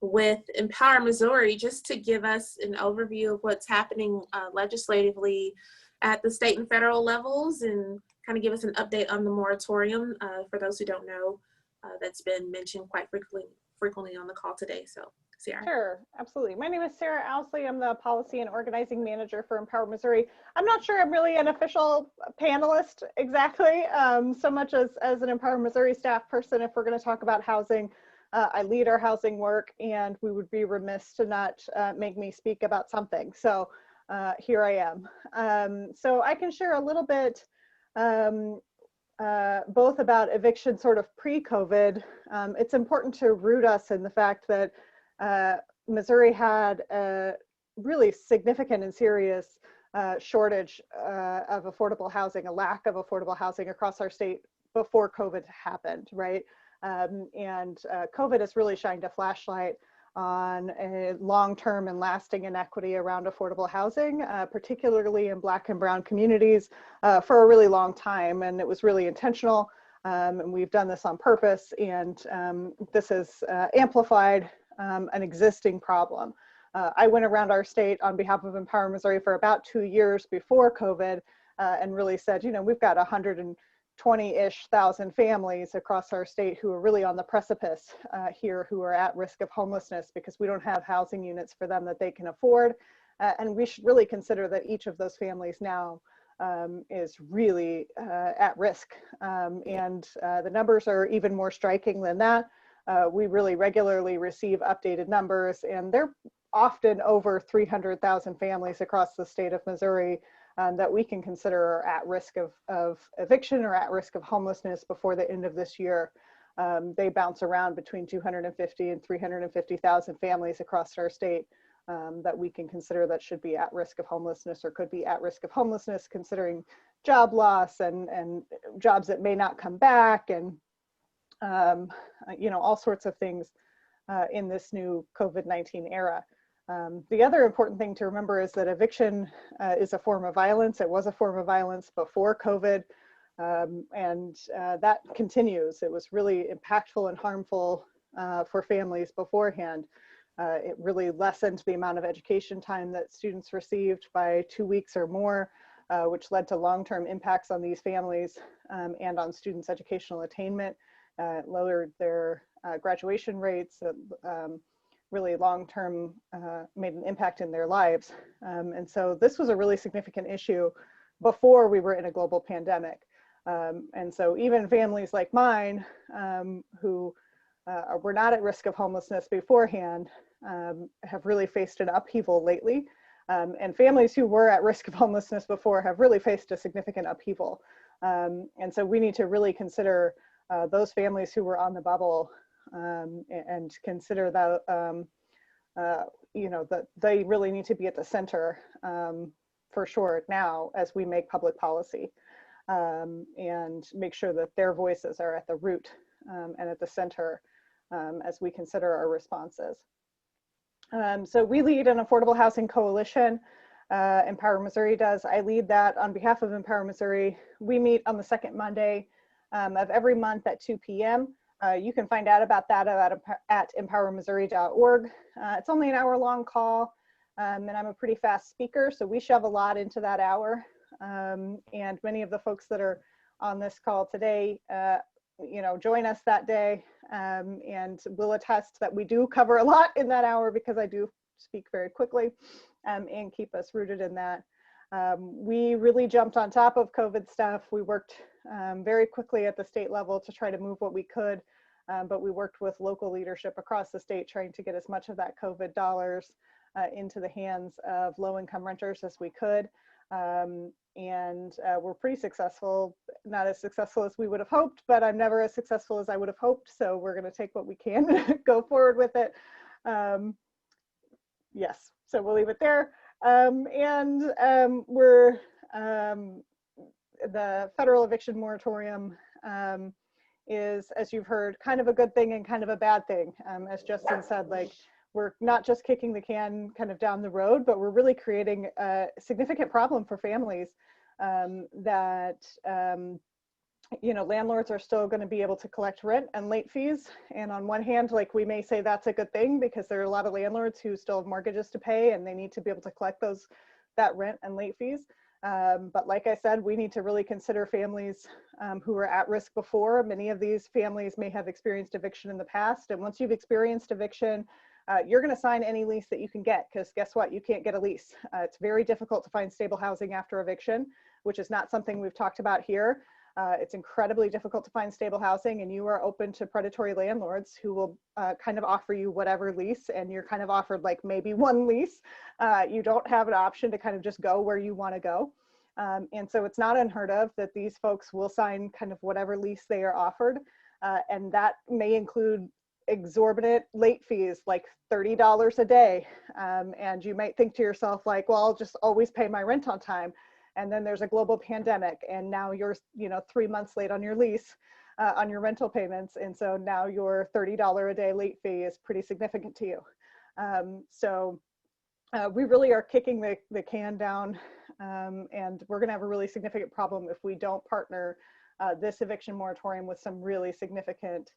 with Empower Missouri, just to give us an overview of what's happening legislatively at the state and federal levels, and kind of give us an update on the moratorium for those who don't know. That's been mentioned quite frequently on the call today. So, Sarah. Sure, absolutely. My name is Sarah Owsley. I'm the Policy and Organizing Manager for Empower Missouri. I'm not sure I'm really an official panelist exactly, so much as an Empower Missouri staff person. If we're going to talk about housing, I lead our housing work, and we would be remiss to not make me speak about something. So here I am. So I can share a little bit both about eviction sort of pre-COVID. It's important to root us in the fact that Missouri had a really significant and serious shortage of affordable housing, a lack of affordable housing across our state before COVID happened, right? And COVID has really shined a flashlight on a long-term and lasting inequity around affordable housing, particularly in Black and Brown communities for a really long time. And it was really intentional. And we've done this on purpose. And this has amplified an existing problem. I went around our state on behalf of Empower Missouri for about 2 years before COVID and really said, we've got 120-ish thousand families across our state who are really on the precipice here, who are at risk of homelessness because we don't have housing units for them that they can afford. And we should really consider that each of those families now is really at risk. And the numbers are even more striking than that. We really regularly receive updated numbers, and they're often over 300,000 families across the state of Missouri that we can consider are at risk of eviction or at risk of homelessness before the end of this year. They bounce around between 250 and 350,000 families across our state that we can consider that should be at risk of homelessness or could be at risk of homelessness, considering job loss and jobs that may not come back, and all sorts of things in this new COVID-19 era. The other important thing to remember is that eviction is a form of violence. It was a form of violence before COVID, and that continues. It was really impactful and harmful for families beforehand. It really lessened the amount of education time that students received by 2 weeks or more, which led to long-term impacts on these families and on students' educational attainment. Lowered their graduation rates, really long-term made an impact in their lives. And so this was a really significant issue before we were in a global pandemic. And so even families like mine who were not at risk of homelessness beforehand have really faced an upheaval lately. And families who were at risk of homelessness before have really faced a significant upheaval. And so we need to really consider those families who were on the bubble and consider that, you know, that they really need to be at the center for sure now as we make public policy and make sure that their voices are at the root and at the center as we consider our responses. So we lead an affordable housing coalition. Empower Missouri does. I lead that on behalf of Empower Missouri. We meet on the second Monday of every month at 2 p.m. You can find out about that at empowermissouri.org. It's only an hour-long call, and I'm a pretty fast speaker, so we shove a lot into that hour. And many of the folks that are on this call today, you know, join us that day, and will attest that we do cover a lot in that hour because I do speak very quickly and keep us rooted in that. We really jumped on top of COVID stuff. We worked very quickly at the state level to try to move what we could, but we worked with local leadership across the state trying to get as much of that COVID dollars into the hands of low-income renters as we could. And we're pretty successful, not as successful as we would have hoped, but I'm never as successful as I would have hoped. So we're going to take what we can, go forward with it. Yes, so we'll leave it there. We're the federal eviction moratorium is, as you've heard, kind of a good thing and kind of a bad thing. As Justin said, like, we're not just kicking the can kind of down the road, but we're really creating a significant problem for families that, you know, landlords are still going to be able to collect rent and late fees. And on one hand, like, we may say that's a good thing because there are a lot of landlords who still have mortgages to pay and they need to be able to collect that rent and late fees. But like I said, we need to really consider families who were at risk before. Many of these families may have experienced eviction in the past. And once you've experienced eviction, you're going to sign any lease that you can get, because guess what? You can't get a lease. It's very difficult to find stable housing after eviction, which is not something we've talked about here. It's incredibly difficult to find stable housing, and you are open to predatory landlords who will kind of offer you whatever lease, and you're kind of offered like maybe one lease. You don't have an option to kind of just go where you want to go. And so it's not unheard of that these folks will sign kind of whatever lease they are offered. And that may include exorbitant late fees, like $30 a day. And you might think to yourself like, well, I'll just always pay my rent on time. And then there's a global pandemic, and now you're, you know, 3 months late on your lease, on your rental payments. And so now your $30 a day late fee is pretty significant to you. We really are kicking the can down, and we're going to have a really significant problem if we don't partner this eviction moratorium with some really significant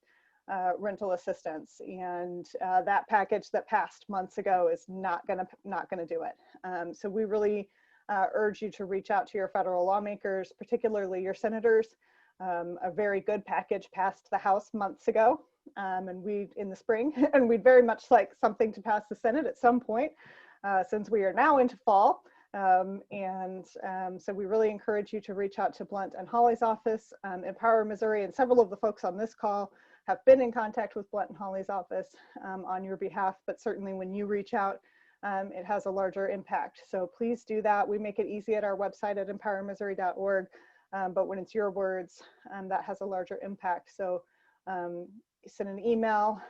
rental assistance. And that package that passed months ago is not gonna do it. So we really urge you to reach out to your federal lawmakers, particularly your senators. A very good package passed the House months ago, and in the spring, and we'd very much like something to pass the Senate at some point, since we are now into fall. So we really encourage you to reach out to Blunt and Hawley's office. Empower Missouri and several of the folks on this call have been in contact with Blunt and Hawley's office on your behalf, but certainly when you reach out, it has a larger impact. So please do that. We make it easy at our website at empowermissouri.org, but when it's your words, that has a larger impact. So send an email,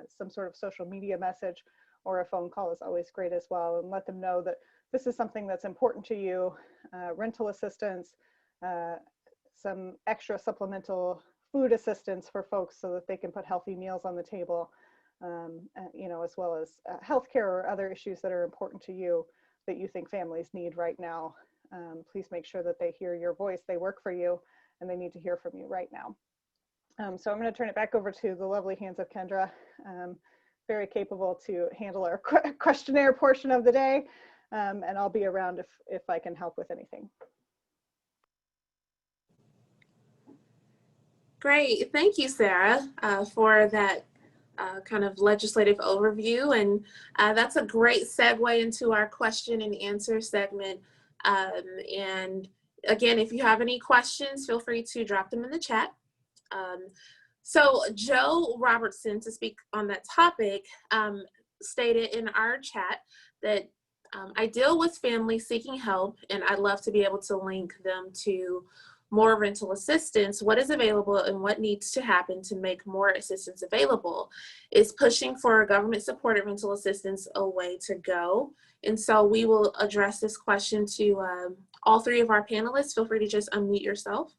some sort of social media message, or a phone call is always great as well, and let them know that this is something that's important to you. Rental assistance, some extra supplemental food assistance for folks so that they can put healthy meals on the table, you know, as well as healthcare or other issues that are important to you that you think families need right now. Please make sure that they hear your voice. They work for you, and they need to hear from you right now. So I'm going to turn it back over to the lovely hands of Kendra, very capable to handle our questionnaire portion of the day, and I'll be around if I can help with anything. Great, thank you, Sarah, for that kind of legislative overview. And that's a great segue into our question and answer segment. And again, if you have any questions, feel free to drop them in the chat. So Joe Robertson, to speak on that topic, stated in our chat that I deal with families seeking help, and I'd love to be able to link them to more rental assistance. What is available and what needs to happen to make more assistance available? Is pushing for government-supported rental assistance a way to go? And so we will address this question to all three of our panelists. Feel free to just unmute yourself.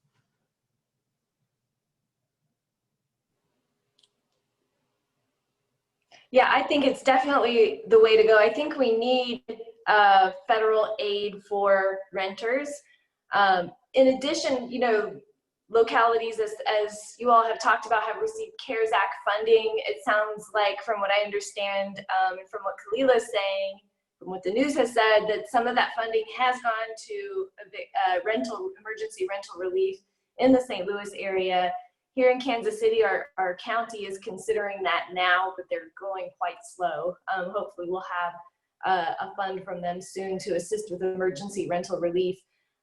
Yeah, I think it's definitely the way to go. I think we need federal aid for renters. In addition, you know, localities, as you all have talked about, have received CARES Act funding. It sounds like, from what I understand, and from what Kalila is saying, from what the news has said, that some of that funding has gone to emergency rental relief in the St. Louis area. Here in Kansas City, our county is considering that now, but they're going quite slow. Hopefully we'll have a fund from them soon to assist with emergency rental relief.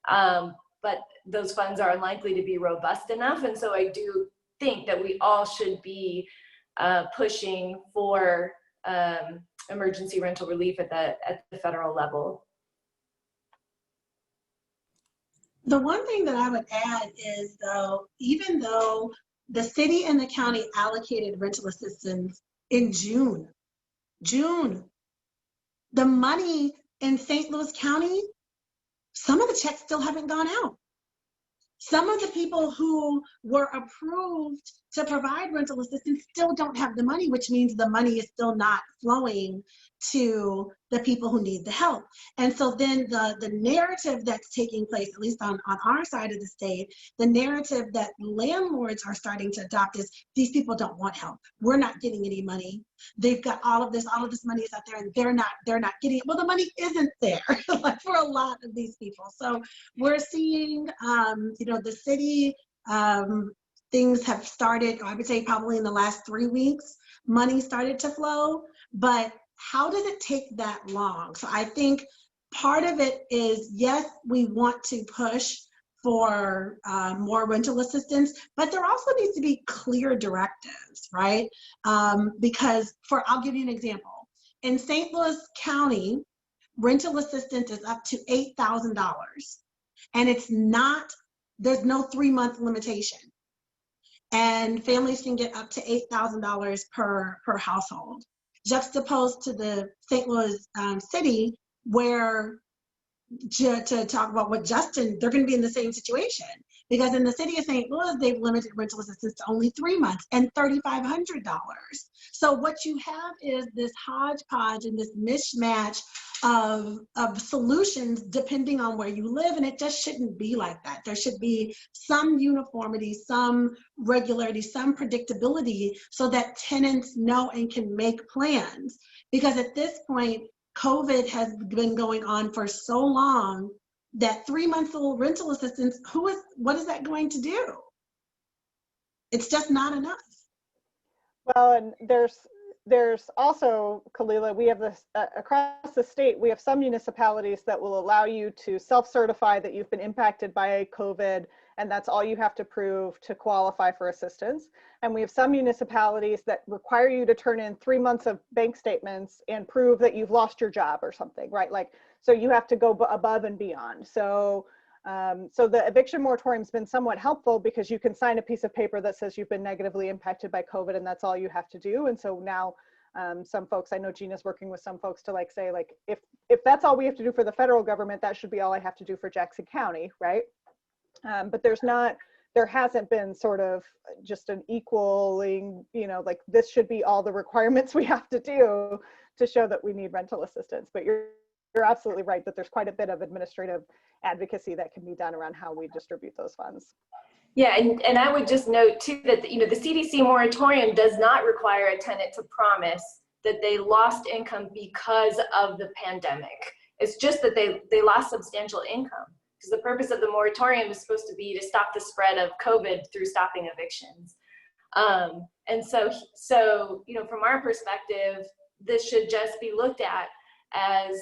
But those funds are unlikely to be robust enough. And so I do think that we all should be pushing for emergency rental relief at the federal level. The one thing that I would add is, though, even though the city and the county allocated rental assistance in June, the money in St. Louis County, some of the checks still haven't gone out. Some of the people who were approved to provide rental assistance still don't have the money, which means the money is still not flowing to the people who need the help. And so then the narrative that's taking place, at least on our side of the state, the narrative that landlords are starting to adopt is these people don't want help. We're not getting any money. They've got all of this money is out there and they're not getting it. Well, the money isn't there like for a lot of these people. So we're seeing, you know, the city, things have started, I would say probably in the last 3 weeks, money started to flow, but how does it take that long? So I think part of it is, yes, we want to push for more rental assistance, but there also needs to be clear directives, right? Because I'll give you an example. In St. Louis County, rental assistance is up to $8,000 and it's not, there's no 3-month limitation. And families can get up to $8,000 per household, juxtaposed to the St. Louis city, where, to talk about what Justin, they're going to be in the same situation, because in the city of St. Louis, they've limited rental assistance to only 3 months and $3,500. So what you have is this hodgepodge and this mismatch of solutions depending on where you live, and it just shouldn't be like that. There should be some uniformity, some regularity, some predictability, so that tenants know and can make plans. Because at this point, COVID has been going on for so long that 3-month-old rental assistance, what is that going to do? It's just not enough. Well, and there's also, Kalila, we have this across the state, we have some municipalities that will allow you to self-certify that you've been impacted by COVID, and that's all you have to prove to qualify for assistance. And we have some municipalities that require you to turn in 3 months of bank statements and prove that you've lost your job or something, right? Like, so you have to go above and beyond. So the eviction moratorium has been somewhat helpful because you can sign a piece of paper that says you've been negatively impacted by COVID, and that's all you have to do. And so now some folks, I know Gina's working with some folks to say, if that's all we have to do for the federal government, that should be all I have to do for Jackson County, right? But there hasn't been sort of just an equaling, this should be all the requirements we have to do to show that we need rental assistance. But you're absolutely right that there's quite a bit of administrative advocacy that can be done around how we distribute those funds. Yeah, and I would just note too that the CDC moratorium does not require a tenant to promise that they lost income because of the pandemic. It's just that they lost substantial income, because the purpose of the moratorium is supposed to be to stop the spread of COVID through stopping evictions. And so, you know, from our perspective, this should just be looked at as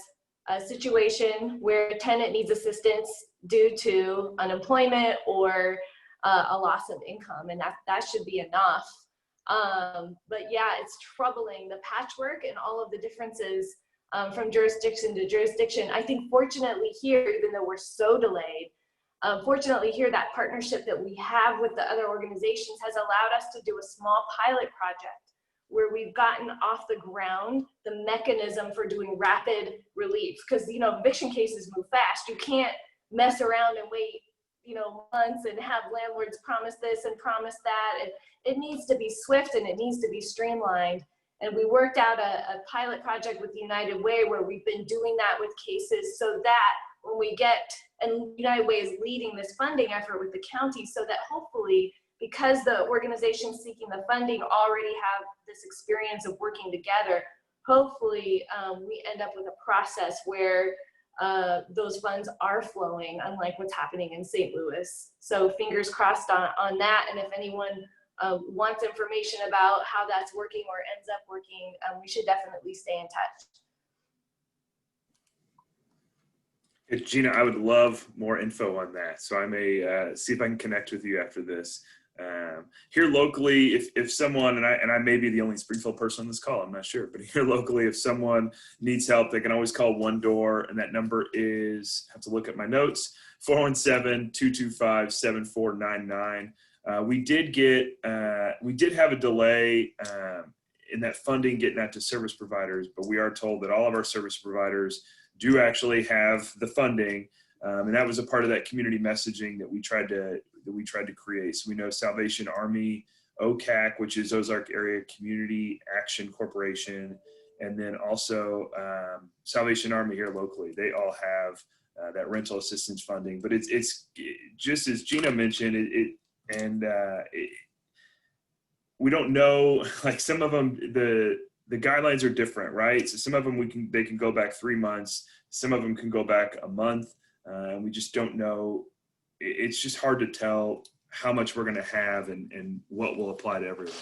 a situation where a tenant needs assistance due to unemployment or a loss of income, and that should be enough. But yeah, it's troubling, the patchwork and all of the differences from jurisdiction to jurisdiction. I think fortunately here, even though we're so delayed, fortunately here, that partnership that we have with the other organizations has allowed us to do a small pilot project where we've gotten off the ground the mechanism for doing rapid relief. Because, you know, eviction cases move fast. You can't mess around and wait, you know, months and have landlords promise this and promise that. It needs to be swift and it needs to be streamlined. And we worked out a pilot project with United Way where we've been doing that with cases, so that when we get, and United Way is leading this funding effort with the county, so that hopefully, because the organizations seeking the funding already have this experience of working together, hopefully we end up with a process where those funds are flowing, unlike what's happening in St. Louis. So fingers crossed on that. And if anyone wants information about how that's working or ends up working, we should definitely stay in touch. Gina, I would love more info on that. So I may see if I can connect with you after this. Here locally, if someone, and I may be the only Springfield person on this call, I'm not sure, but here locally, if someone needs help, they can always call One Door, and that number is, I have to look at my notes, 417-225-7499. We did have a delay in that funding getting out to service providers, but we are told that all of our service providers do actually have the funding, and that was a part of that community messaging that we tried to create. So we know Salvation Army, OCAC, which is Ozark Area Community Action Corporation, and then also Salvation Army here locally. They all have that rental assistance funding. But it's just as Gina mentioned, we don't know. Like some of them, the guidelines are different, right? So some of them they can go back 3 months. Some of them can go back a month. We just don't know. It's just hard to tell how much we're going to have and what will apply to everyone.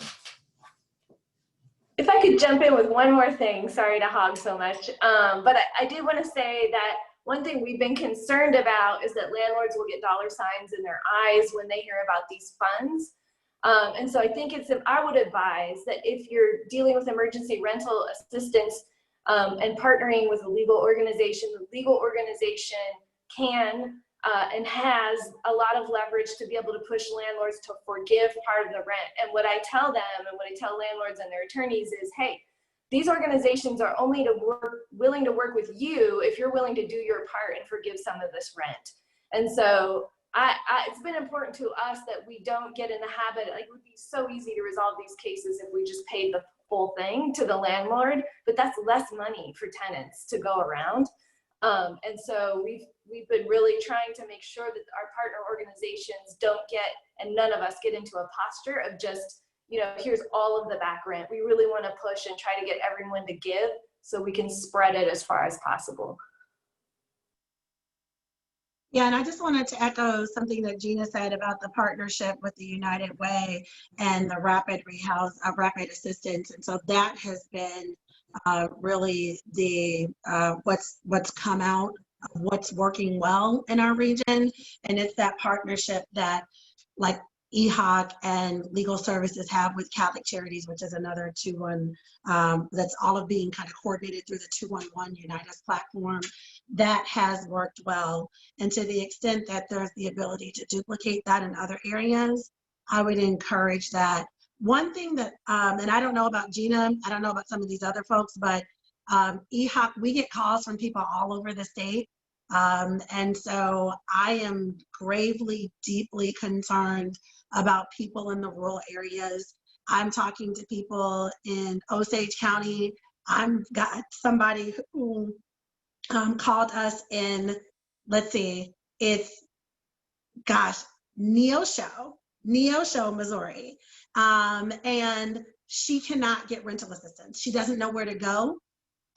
If I could jump in with one more thing, sorry to hog so much, but I did want to say that one thing we've been concerned about is that landlords will get dollar signs in their eyes when they hear about these funds. And so I think I would advise that if you're dealing with emergency rental assistance and partnering with a legal organization, the legal organization can and has a lot of leverage to be able to push landlords to forgive part of the rent. And what I tell them and what I tell landlords and their attorneys is, hey, these organizations are only willing to work with you if you're willing to do your part and forgive some of this rent. And so it's been important to us that we don't get in the habit, like it would be so easy to resolve these cases if we just paid the full thing to the landlord, but that's less money for tenants to go around. And so we've been really trying to make sure that our partner organizations don't get, and none of us get into a posture of just, you know, here's all of the back rent. We really want to push and try to get everyone to give so we can spread it as far as possible. Yeah, and I just wanted to echo something that Gina said about the partnership with the United Way and the rapid assistance. And so that has been really the what's come out of what's working well in our region. And it's that partnership that, like, EHOC and Legal Services have with Catholic Charities, which is another 2-1 that's all of being kind of coordinated through the 211 Unite Us platform. That has worked well. And to the extent that there's the ability to duplicate that in other areas, I would encourage that. One thing that, and I don't know about Gina, I don't know about some of these other folks, but EHOC, we get calls from people all over the state. And so I am gravely, deeply concerned about people in the rural areas. I'm talking to people in Osage County. I've got somebody who called us in, let's see, it's, Neosho, Missouri. And she cannot get rental assistance. She doesn't know where to go.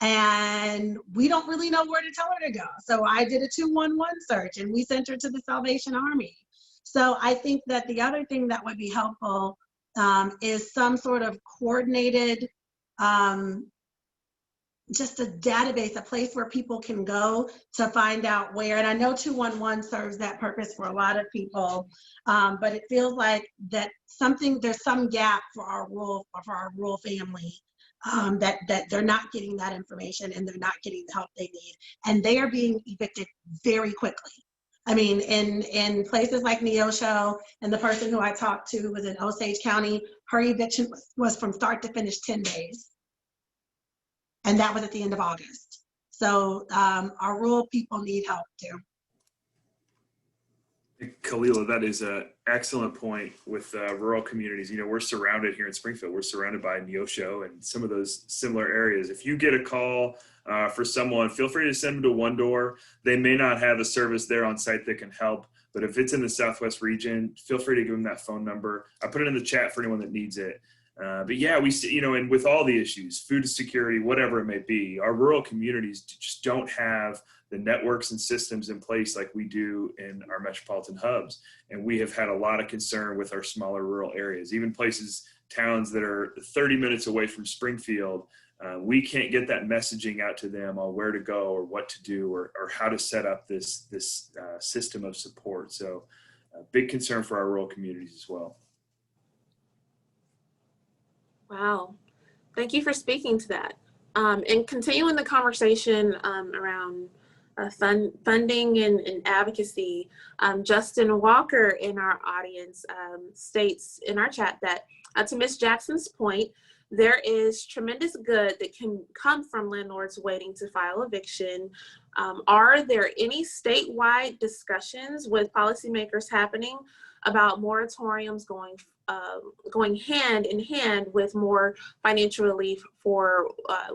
And we don't really know where to tell her to go. So I did a 211 search and we sent her to the Salvation Army. So I think that the other thing that would be helpful is some sort of coordinated, just a database, a place where people can go to find out where, and I know 211 serves that purpose for a lot of people, but it feels like that there's some gap for our rural family, that they're not getting that information and they're not getting the help they need, and they are being evicted very quickly. I mean, in places like Neosho, and the person who I talked to was in Osage County, her eviction was from start to finish 10 days. And that was at the end of August. So our rural people need help too. Kalila, that is an excellent point with rural communities. You know, we're surrounded here in Springfield. We're surrounded by Neosho and some of those similar areas. If you get a call for someone, feel free to send them to One Door. They may not have a service there on site that can help, but if it's in the Southwest region, feel free to give them that phone number. I put it in the chat for anyone that needs it. But yeah, we see, you know, and with all the issues, food security, whatever it may be, our rural communities just don't have the networks and systems in place like we do in our metropolitan hubs. And we have had a lot of concern with our smaller rural areas, even places, towns that are 30 minutes away from Springfield. We can't get that messaging out to them on where to go or what to do or how to set up this system of support. So a big concern for our rural communities as well. Wow, thank you for speaking to that. And continuing the conversation around funding and advocacy, Justin Walker in our audience states in our chat that to Ms. Jackson's point, there is tremendous good that can come from landlords waiting to file eviction. Are there any statewide discussions with policymakers happening about moratoriums going hand in hand with more financial relief for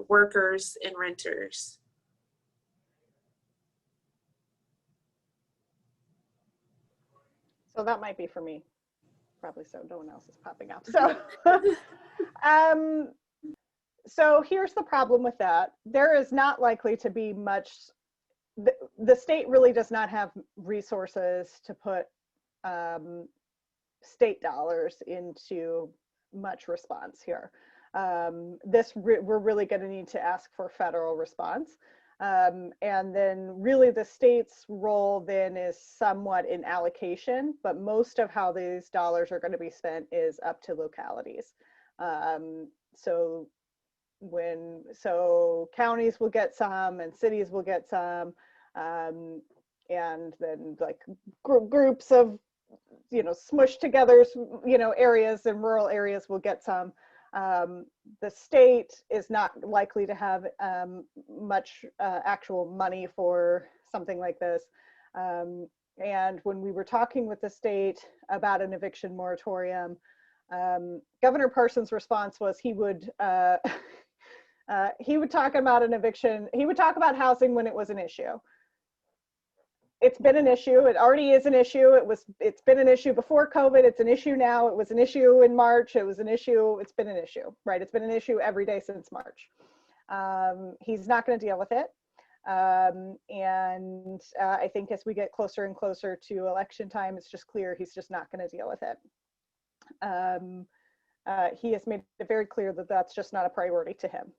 workers and renters? So that might be for me, probably, so no one else is popping up. So, so here's the problem with that. There is not likely to be much, the state really does not have resources to put state dollars into much response here. We're really going to need to ask for federal response. And then really the state's role then is somewhat in allocation, but most of how these dollars are going to be spent is up to localities. So counties will get some and cities will get some, and then like groups of, you know, smushed together, you know, areas and rural areas will get some. The state is not likely to have much actual money for something like this. And when we were talking with the state about an eviction moratorium, Governor Parsons' response was he would talk about an eviction. He would talk about housing when it was an issue. It's been an issue. It already is an issue. It's been an issue before COVID. It's an issue now. It was an issue in March. It was an issue. It's been an issue, right? It's been an issue every day since March. He's not going to deal with it. And I think as we get closer and closer to election time, it's just clear he's just not going to deal with it. He has made it very clear that that's just not a priority to him.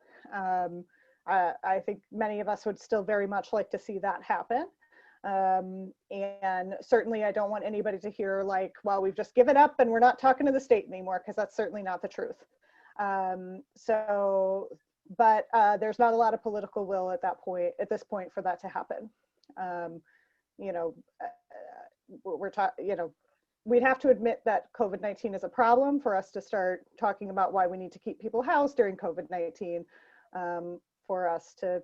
I think many of us would still very much like to see that happen. And certainly I don't want anybody to hear like, well, we've just given up and we're not talking to the state anymore, because that's certainly not the truth. But there's not a lot of political will at this point for that to happen. You know, we'd have to admit that COVID-19 is a problem for us to start talking about why we need to keep people housed during COVID-19, for us to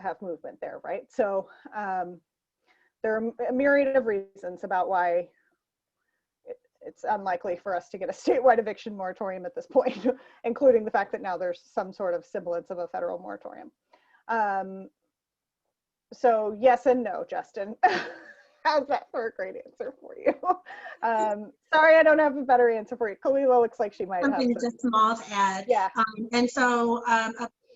have movement there, right? So there are a myriad of reasons about why it's unlikely for us to get a statewide eviction moratorium at this point, including the fact that now there's some sort of semblance of a federal moratorium. So yes and no, Justin. How's that for a great answer for you? Sorry, I don't have a better answer for you. Kalila looks like she might have something just small to add. Yeah. And so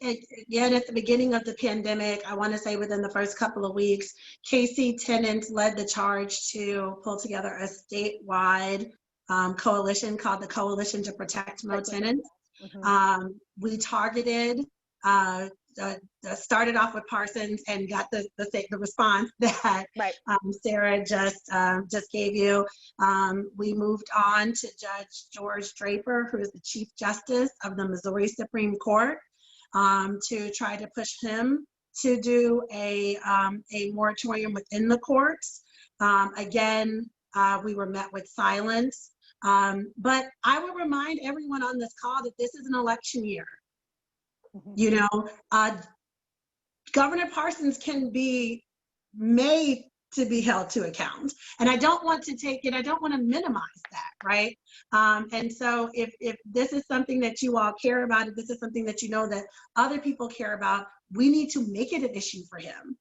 again, at the beginning of the pandemic, I want to say within the first couple of weeks, KC tenants led the charge to pull together a statewide coalition called the Coalition to Protect Mo Tenants. Mhm. We targeted, started off with Parsons and got the response that Right. Sarah just gave you. We moved on to Judge George Draper, who is the Chief Justice of the Missouri Supreme Court, to try to push him to do a moratorium within the courts. Again, we were met with silence. But I would remind everyone on this call that this is an election year. Mhm. You know, Governor Parsons can be made to be held to account. And I don't want to take it, I don't want to minimize that, right? And so if this is something that you all care about, if this is something that you know that other people care about, we need to make it an issue for him.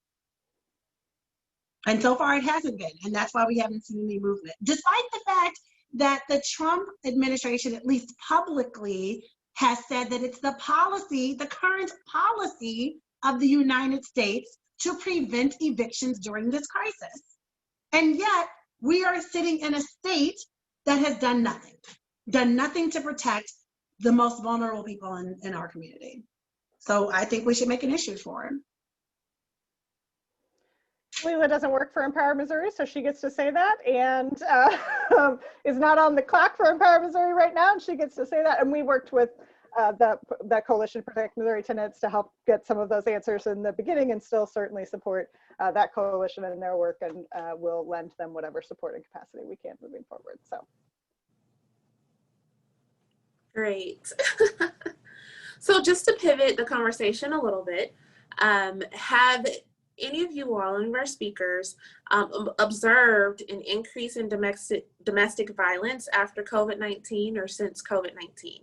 And so far it hasn't been, and that's why we haven't seen any movement. Despite the fact that the Trump administration, at least publicly, has said that it's the policy, the current policy of the United States to prevent evictions during this crisis. And yet we are sitting in a state that has done nothing to protect the most vulnerable people in our community. So I think we should make an issue for him. Kalila doesn't work for Empower Missouri, so she gets to say that, and is not on the clock for Empower Missouri right now, and she gets to say that. And we worked with that Coalition to Protect Missouri Tenants to help get some of those answers in the beginning, and still certainly support that coalition in their work, and will lend them whatever support and capacity we can moving forward. So Great. So just to pivot the conversation a little bit, have any of you all, any of our speakers, observed an increase in domestic violence after COVID-19 or since COVID-19?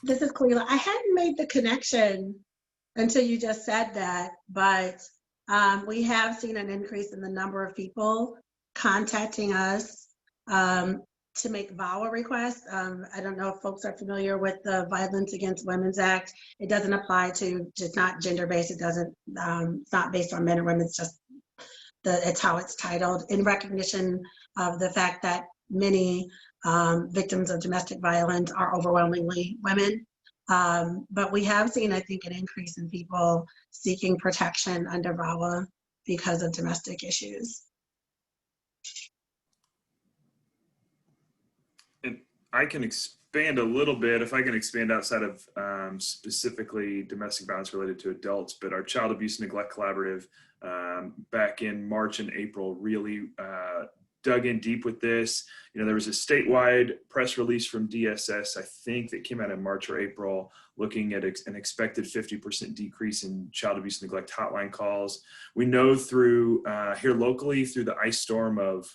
This is Kalila. I hadn't made the connection until you just said that, but we have seen an increase in the number of people contacting us to make VAWA requests. I don't know if folks are familiar with the Violence Against Women's Act. It doesn't apply to, just not gender-based. It doesn't, it's not based on men or women. It's just it's how it's titled, in recognition of the fact that many victims of domestic violence are overwhelmingly women. But we have seen, I think, an increase in people seeking protection under VAWA because of domestic issues. And I can expand a little bit, if I can expand outside of specifically domestic violence related to adults, but our Child Abuse and Neglect Collaborative back in March and April really dug in deep with this. You know, there was a statewide press release from DSS, I think, that came out in March or April, looking at an expected 50% decrease in child abuse and neglect hotline calls. We know through here locally through the ice storm of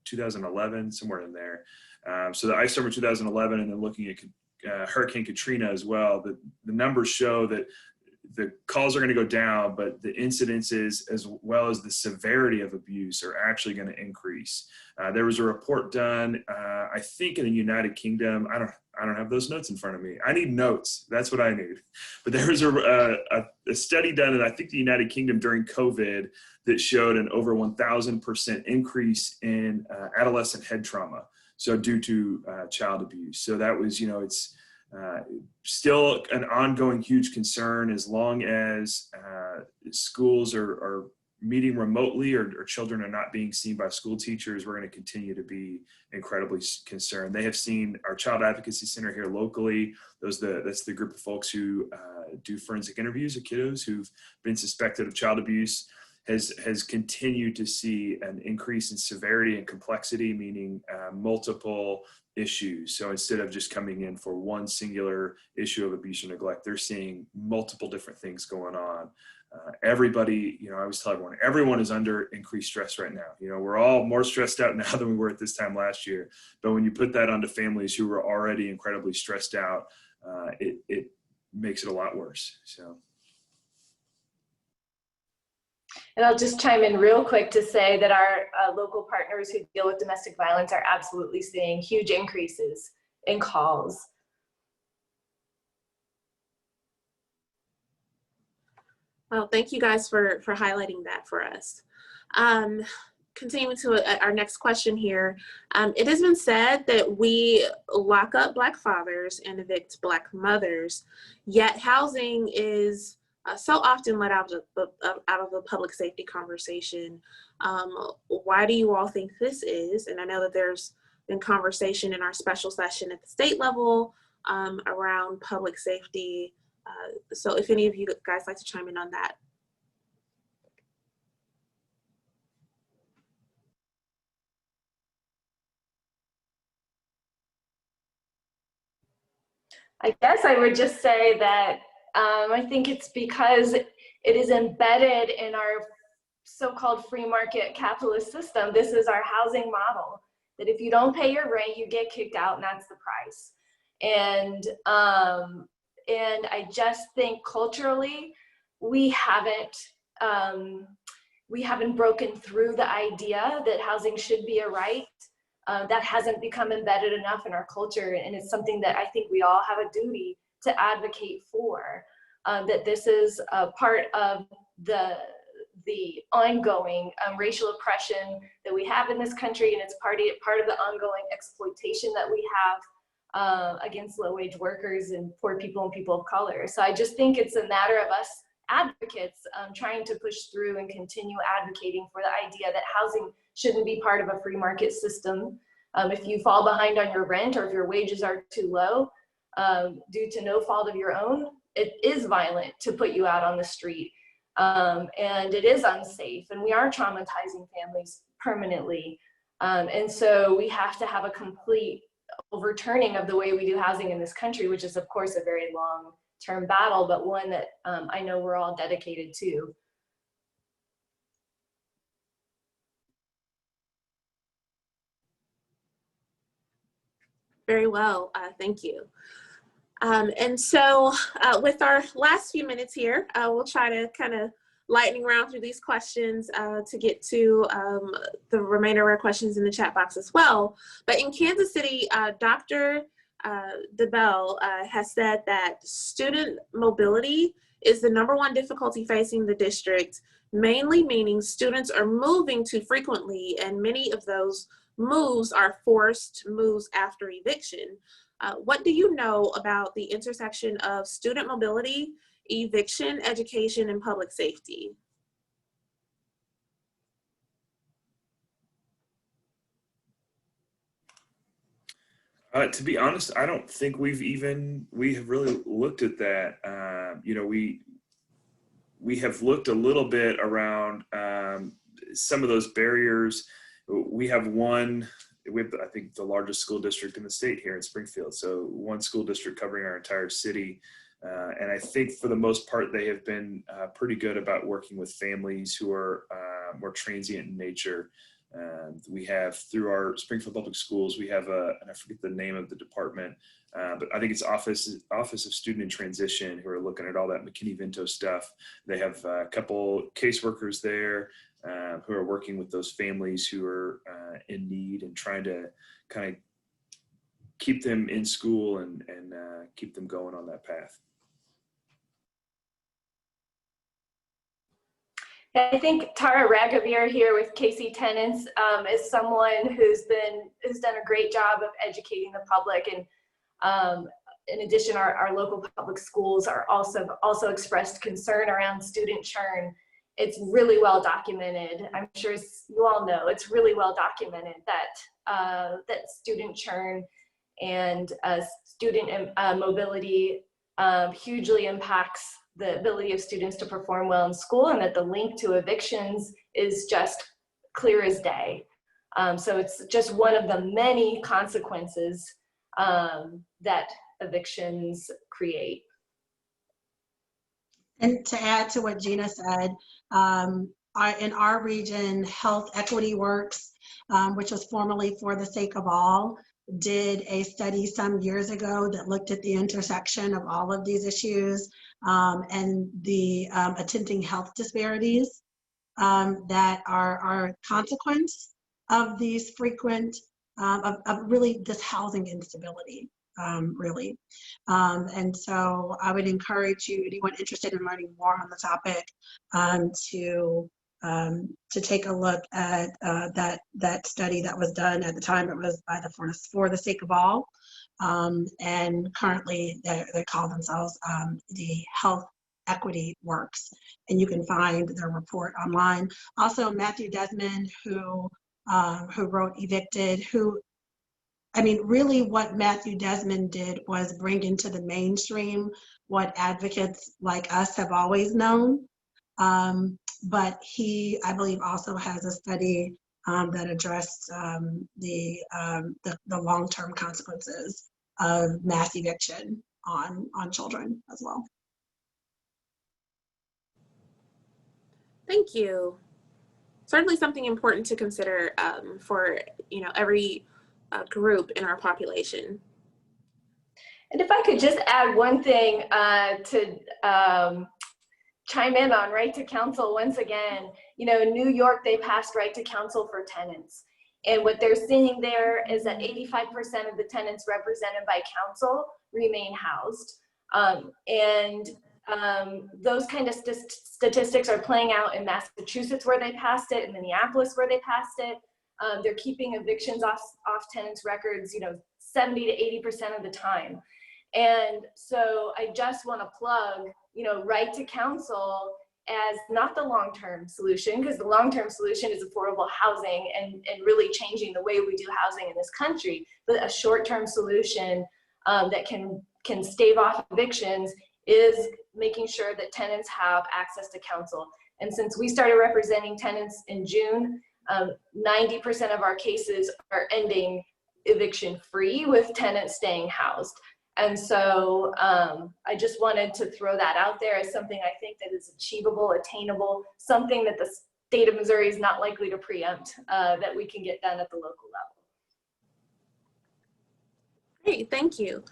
2011, somewhere in there. So the ice storm of 2011, and then looking at Hurricane Katrina as well, the numbers show that the calls are going to go down, but the incidences as well as the severity of abuse are actually going to increase. There was a report done, I think in the United Kingdom. I don't have those notes in front of me. I need notes. That's what I need. But there was a study done in, I think, the United Kingdom during COVID that showed an over 1,000% increase in adolescent head trauma. So due to child abuse. So that was, you know, it's still an ongoing huge concern as long as schools are meeting remotely or children are not being seen by school teachers. We're going to continue to be incredibly concerned. They have seen our Child Advocacy Center here locally. That's the group of folks who do forensic interviews of kiddos who've been suspected of child abuse. Has continued to see an increase in severity and complexity, meaning multiple issues. So instead of just coming in for one singular issue of abuse or neglect, they're seeing multiple different things going on. Everybody, you know, I always tell everyone is under increased stress right now. You know, we're all more stressed out now than we were at this time last year. But when you put that onto families who were already incredibly stressed out, it makes it a lot worse. So. And I'll just chime in real quick to say that our local partners who deal with domestic violence are absolutely seeing huge increases in calls. Well, thank you guys for highlighting that for us. Continuing to our next question here. It has been said that we lock up Black fathers and evict Black mothers, yet housing is so often let out of the public safety conversation. Why do you all think this is? And I know that there's been conversation in our special session at the state level around public safety. So if any of you guys like to chime in on that. I guess I would just say that I think it's because it is embedded in our so-called free market capitalist system. This is our housing model, that if you don't pay your rent, you get kicked out, and that's the price. And I just think culturally, we haven't broken through the idea that housing should be a right. That hasn't become embedded enough in our culture, and it's something that I think we all have a duty to advocate for. That this is a part of the ongoing racial oppression that we have in this country, and it's part of the ongoing exploitation that we have against low-wage workers and poor people and people of color. So I just think it's a matter of us advocates trying to push through and continue advocating for the idea that housing shouldn't be part of a free market system. If you fall behind on your rent, or if your wages are too low due to no fault of your own, it is violent to put you out on the street. And it is unsafe, and we are traumatizing families permanently. And so we have to have a complete overturning of the way we do housing in this country, which is of course a very long-term battle, but one that I know we're all dedicated to. Very well, thank you. And so with our last few minutes here, we'll try to kind of lightning round through these questions to get to the remainder of our questions in the chat box as well. But in Kansas City, Dr. DeBell has said that student mobility is the #1 difficulty facing the district, mainly meaning students are moving too frequently, and many of those moves are forced moves after eviction. What do you know about the intersection of student mobility, eviction, education, and public safety? To be honest, I don't think we have really looked at that. You know, we have looked a little bit around some of those barriers. We have I think the largest school district in the state here in Springfield. So one school district covering our entire city. And I think for the most part, they have been pretty good about working with families who are more transient in nature. We have, through our Springfield Public Schools, we have and I forget the name of the department, but I think it's Office of Student in Transition, who are looking at all that McKinney-Vento stuff. They have a couple caseworkers there who are working with those families who are in need and trying to kind of keep them in school and keep them going on that path. I think Tara Ragavir here with KC Tenants is someone who's done a great job of educating the public, and in addition, our local public schools are also expressed concern around student churn. It's really well documented. I'm sure you all know it's really well documented that student churn and student mobility hugely impacts the ability of students to perform well in school, and that the link to evictions is just clear as day. So it's just one of the many consequences that evictions create. And to add to what Gina said, in our region, Health Equity Works, which was formerly For the Sake of All, did a study some years ago that looked at the intersection of all of these issues and the attending health disparities that are a consequence of these frequent, of really this housing instability. really. And so I would encourage you, anyone interested in learning more on the topic, to take a look at that study that was done. At the time, it was by For the Sake of All, and currently they call themselves the Health Equity Works, and you can find their report online. Also, Matthew Desmond, who wrote Evicted, really what Matthew Desmond did was bring into the mainstream what advocates like us have always known. But he, I believe, also has a study that addressed the long-term consequences of mass eviction on children as well. Thank you. Certainly something important to consider for every group in our population. And if I could just add one thing to chime in on right to counsel once again. In New York, they passed right to counsel for tenants. And what they're seeing there is that 85% of the tenants represented by counsel remain housed. Those kind of statistics are playing out in Massachusetts where they passed it, in Minneapolis where they passed it. They're keeping evictions off tenants' records, 70 to 80% of the time. And so I just want to plug, right to counsel as not the long-term solution, because the long-term solution is affordable housing and really changing the way we do housing in this country, but a short-term solution that can stave off evictions is making sure that tenants have access to counsel. And since we started representing tenants in June, 90% of our cases are ending eviction-free with tenants staying housed. And so I just wanted to throw that out there as something I think that is achievable, attainable, something that the state of Missouri is not likely to preempt, that we can get done at the local level. Great, thank you.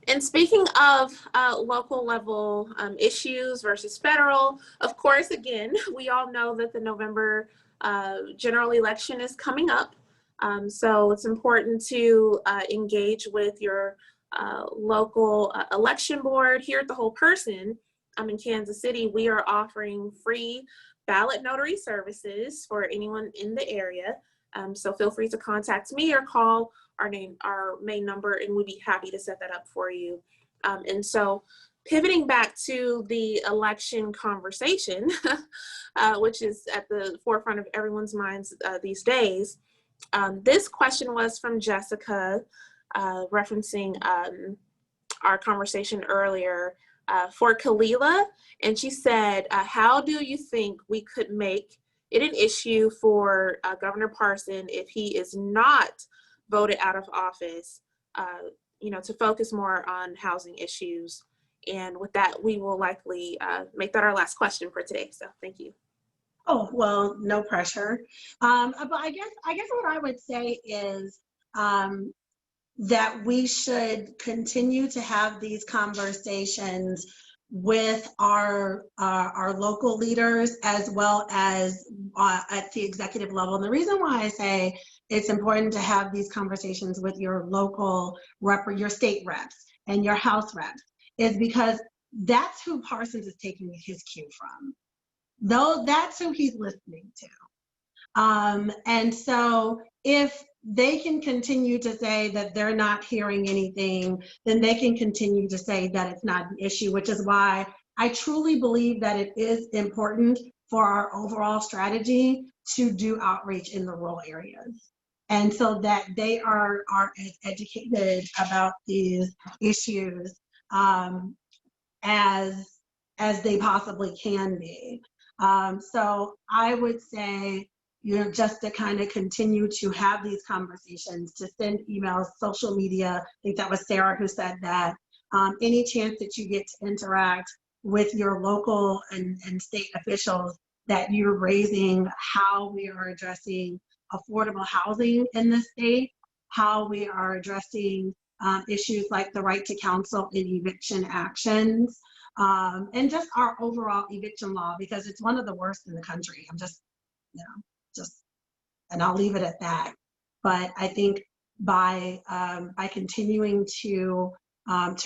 And speaking of local level issues versus federal, of course, again, we all know that the November general election is coming up. So it's important to engage with your local election board. Here at the Whole Person in Kansas City, we are offering free ballot notary services for anyone in the area. So feel free to contact me or call our main number, and we'd be happy to set that up for you. And so pivoting back to the election conversation, which is at the forefront of everyone's minds these days, this question was from Jessica, referencing our conversation earlier for Kalila, and she said, how do you think we could make it an issue for Governor Parson if he is not voted out of office, to focus more on housing issues? And with that, we will likely make that our last question for today. So thank you. Oh, well, no pressure. But I guess what I would say is that we should continue to have these conversations with our local leaders as well as at the executive level. And the reason why I say it's important to have these conversations with your local your state reps and your House reps is because that's who Parsons is taking his cue from. Though that's who he's listening to. And so if they can continue to say that they're not hearing anything, then they can continue to say that it's not an issue, which is why I truly believe that it is important for our overall strategy to do outreach in the rural areas. And so that they are as educated about these issues as they possibly can be. So I would say, just to kind of continue to have these conversations, to send emails, social media. I think that was Sarah who said that. Any chance that you get to interact with your local and state officials, that you're raising how we are addressing affordable housing in the state, how we are addressing issues like the right to counsel in eviction actions, and just our overall eviction law, because it's one of the worst in the country. I'm just, and I'll leave it at that. But I think by continuing to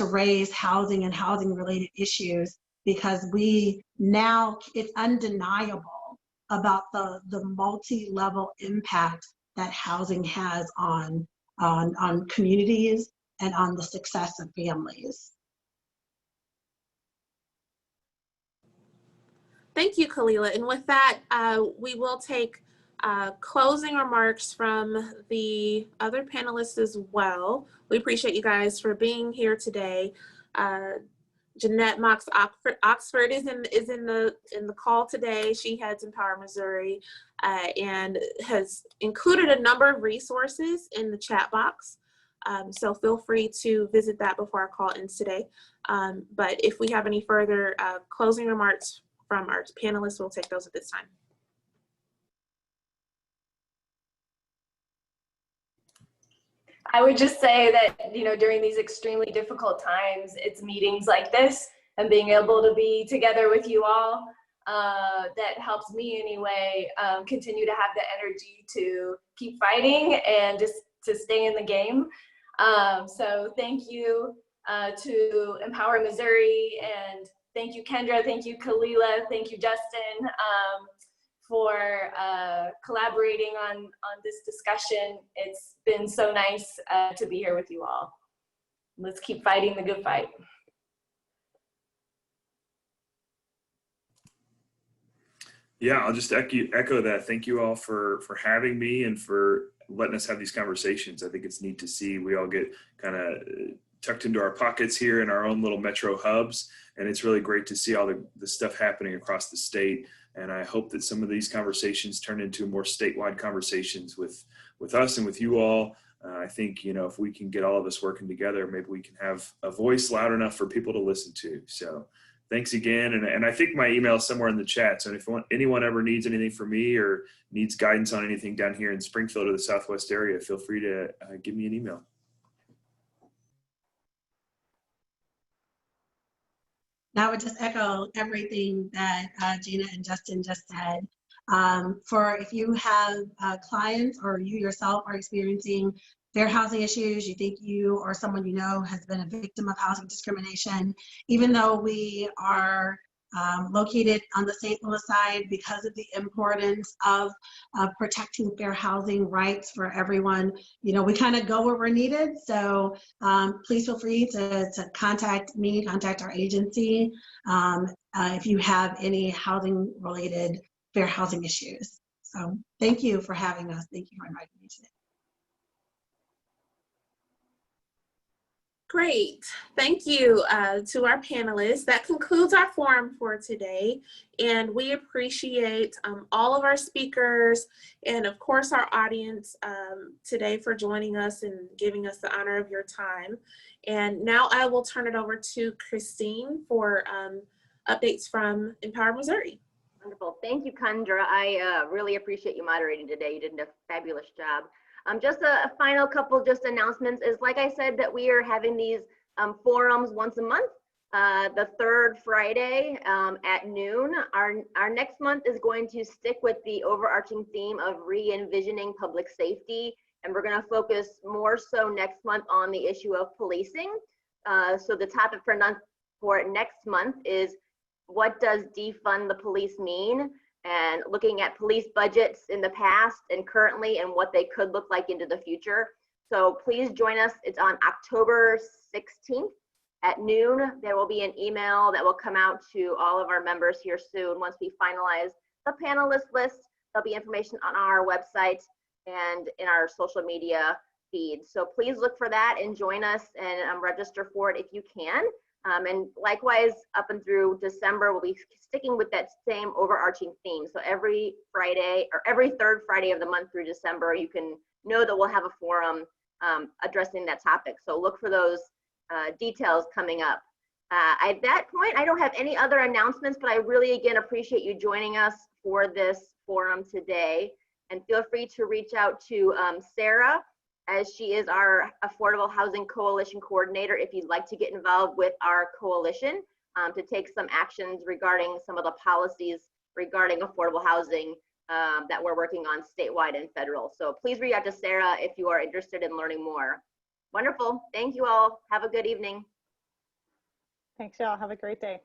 raise housing and housing related issues, because it's undeniable about the multi-level impact that housing has on communities and on the success of families. Thank you, Kalila. And with that, we will take closing remarks from the other panelists as well. We appreciate you guys for being here today. Jeanette Mox Oxford is in the call today. She heads Empower Missouri and has included a number of resources in the chat box. So feel free to visit that before our call ends today. But if we have any further closing remarks from our panelists, we'll take those at this time. I would just say that, you know, during these extremely difficult times, it's meetings like this and being able to be together with you all that helps me anyway continue to have the energy to keep fighting and just to stay in the game. So thank you to Empower Missouri, and thank you, Kendra, thank you, Kalila, thank you, Justin, for collaborating on this discussion. It's been so nice to be here with you all. Let's keep fighting the good fight. Yeah, I'll just echo that. Thank you all for having me and for letting us have these conversations. I think it's neat to see we all get kind of tucked into our pockets here in our own little metro hubs. And it's really great to see all the stuff happening across the state. And I hope that some of these conversations turn into more statewide conversations with us and with you all. I think, you know, if we can get all of us working together, maybe we can have a voice loud enough for people to listen to. So thanks again. And I think my email is somewhere in the chat. So if anyone ever needs anything from me or needs guidance on anything down here in Springfield or the Southwest area, feel free to give me an email. I would just echo everything that Gina and Justin just said. If you have clients or you yourself are experiencing fair housing issues, you think you or someone you know has been a victim of housing discrimination, even though we are located on the St. Louis side, because of the importance of protecting fair housing rights for everyone, you know, we kind of go where we're needed. So please feel free to contact me, contact our agency if you have any housing related fair housing issues. So thank you for having us. Thank you for inviting me today. Great. Thank you to our panelists. That concludes our forum for today. And we appreciate all of our speakers and of course our audience today for joining us and giving us the honor of your time. And now I will turn it over to Christine for updates from Empower Missouri. Wonderful. Thank you, Kendra. I really appreciate you moderating today. You did a fabulous job. Just a final couple just announcements is, like I said, that we are having these forums once a month, the third Friday at noon. Our next month is going to stick with the overarching theme of re-envisioning public safety, and we're going to focus more so next month on the issue of policing. So the topic for next month is, what does defund the police mean? And looking at police budgets in the past and currently and what they could look like into the future. So please join us. It's on October 16th at noon. There will be an email that will come out to all of our members here soon. Once we finalize the panelist list, there'll be information on our website and in our social media feed. So please look for that and join us and register for it if you can. And likewise, up and through December, we'll be sticking with that same overarching theme. So every Friday or every third Friday of the month through December, you can know that we'll have a forum addressing that topic. So look for those details coming up. At that point, I don't have any other announcements, but I really, again, appreciate you joining us for this forum today. And feel free to reach out to Sarah, as she is our Affordable Housing Coalition Coordinator, if you'd like to get involved with our coalition to take some actions regarding some of the policies regarding affordable housing that we're working on statewide and federal. So please reach out to Sarah if you are interested in learning more. Wonderful. Thank you all. Have a good evening. Thanks, y'all. Have a great day.